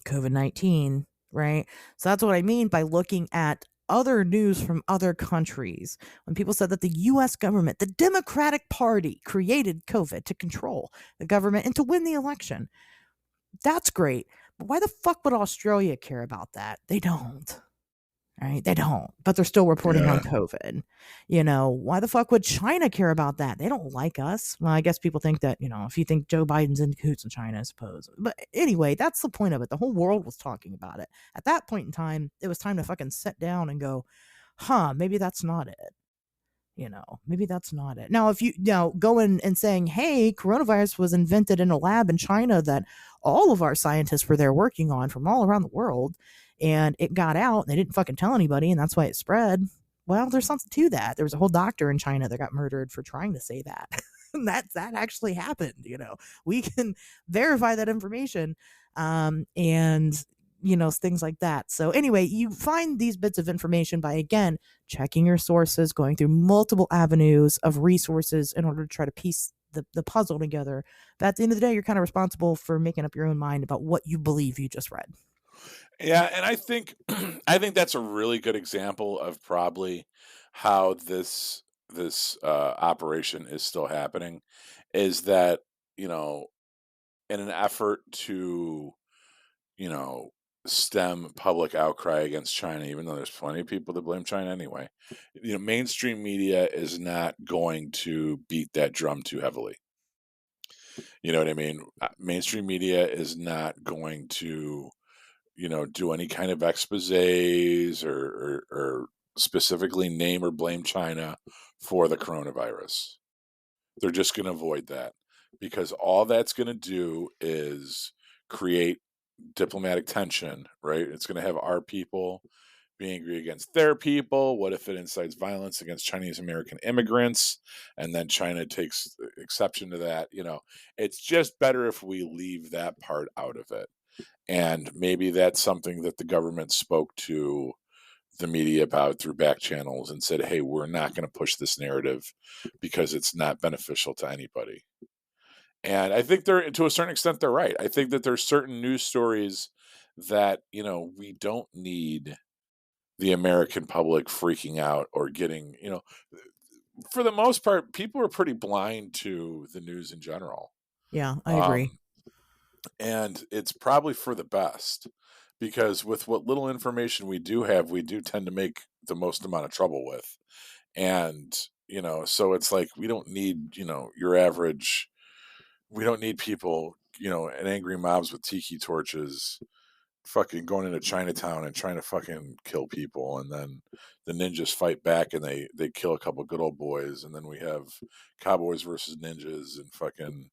COVID-19, right? So that's what I mean by looking at other news from other countries. When people said that the US government, the Democratic Party, created COVID to control the government and to win the election, that's great. But why the fuck would Australia care about that? They don't. Right? They don't, but they're still reporting on Yeah. COVID. Why the fuck would China care about that? They don't like us. Well, I guess people think that, if you think Joe Biden's in cahoots in China, I suppose. But anyway, that's the point of it. The whole world was talking about it. At that point in time, it was time to fucking sit down and go, maybe that's not it. Maybe that's not it. Now, if you now go in and saying, hey, coronavirus was invented in a lab in China that all of our scientists were there working on from all around the world, and it got out and they didn't fucking tell anybody, and that's why it spread. Well, there's something to that. There was a whole doctor in China that got murdered for trying to say that. And that actually happened. We can verify that information. And things like that. So anyway, you find these bits of information by again checking your sources, going through multiple avenues of resources in order to try to piece the puzzle together. But at the end of the day, you're kind of responsible for making up your own mind about what you believe you just read. Yeah, and I think I think that's a really good example of probably how this operation is still happening is that, you know, in an effort to, you know, stem public outcry against China, even though there's plenty of people that blame China anyway, mainstream media is not going to beat that drum too heavily. You know what I mean? Mainstream media is not going to, do any kind of exposés or specifically name or blame China for the coronavirus. They're just going to avoid that because all that's going to do is create diplomatic tension, right? It's going to have our people be angry against their people. What if it incites violence against Chinese American immigrants? And then China takes exception to that. It's just better if we leave that part out of it. And maybe that's something that the government spoke to the media about through back channels and said, hey, we're not going to push this narrative because it's not beneficial to anybody. And I think they're, to a certain extent, they're right. I think that there's certain news stories that, we don't need the American public freaking out or getting, for the most part, people are pretty blind to the news in general. Yeah, I agree. Um, and it's probably for the best because with what little information we do have, we do tend to make the most amount of trouble with. And, so it's like we don't need, your average, we don't need people, and angry mobs with tiki torches fucking going into Chinatown and trying to fucking kill people, and then the ninjas fight back and they kill a couple good old boys, and then we have cowboys versus ninjas and fucking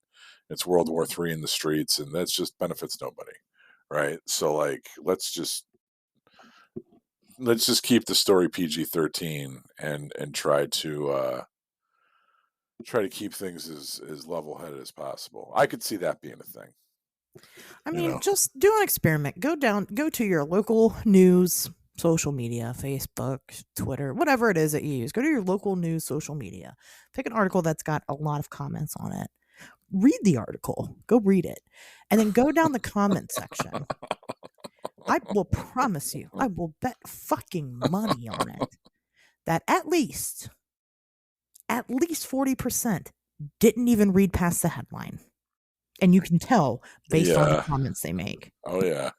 it's World War III in the streets, and that's just benefits nobody, right? So like let's just keep the story PG-13 and try to keep things as level headed as possible. I could see that being a thing, I you mean, know. just do an experiment. Go to your local news social media, Facebook, Twitter, whatever it is that you use. Go to your local news social media. Pick an article that's got a lot of comments on it. Read the article. Go read it. And then go down the comment section. I will promise you, I will bet fucking money on it that at least 40% didn't even read past the headline. And you can tell based on the Yeah. comments they make. Oh yeah.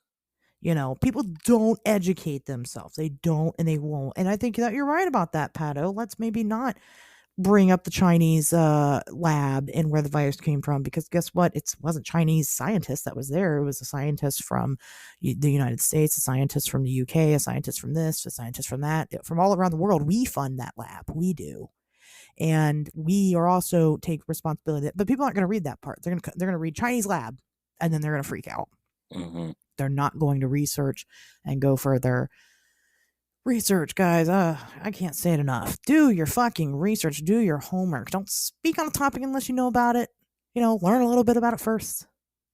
People don't educate themselves. They don't and they won't. And I think that you're right about that, Pato. Let's maybe not bring up the Chinese lab and where the virus came from because guess what? It wasn't Chinese scientists that was there. It was a scientist from the United States, a scientist from the UK, a scientist from this, a scientist from that, from all around the world. We fund that lab. We do. And we are also take responsibility. But people aren't going to read that part. They're going to read Chinese lab and then they're going to freak out. Hmm. They're not going to research and go further. Research, guys. I can't say it enough. Do your fucking research. Do your homework. Don't speak on a topic unless you know about it. Learn a little bit about it first.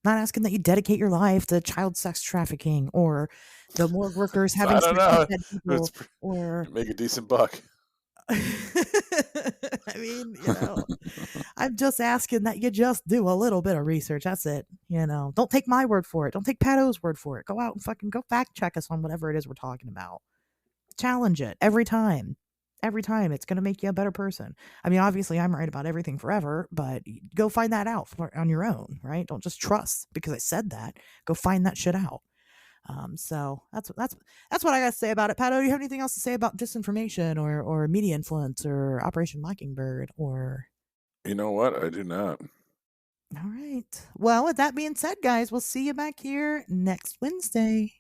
Not asking that you dedicate your life to child sex trafficking or the morgue workers So having I don't sex with know. dead It's people or make a decent buck. I mean, I'm just asking that you just do a little bit of research. That's it. Don't take my word for it. Don't take Pato's word for it. Go out and fucking go fact check us on whatever it is we're talking about. Challenge it every time. Every time it's going to make you a better person. I mean, obviously I'm right about everything forever, but go find that out on your own, right? Don't just trust because I said that. Go find that shit out. So that's what I got to say about it. Pato, do you have anything else to say about disinformation or media influence or Operation Mockingbird or You know what? I do not. all right. Well, with that being said, guys, we'll see you back here next Wednesday.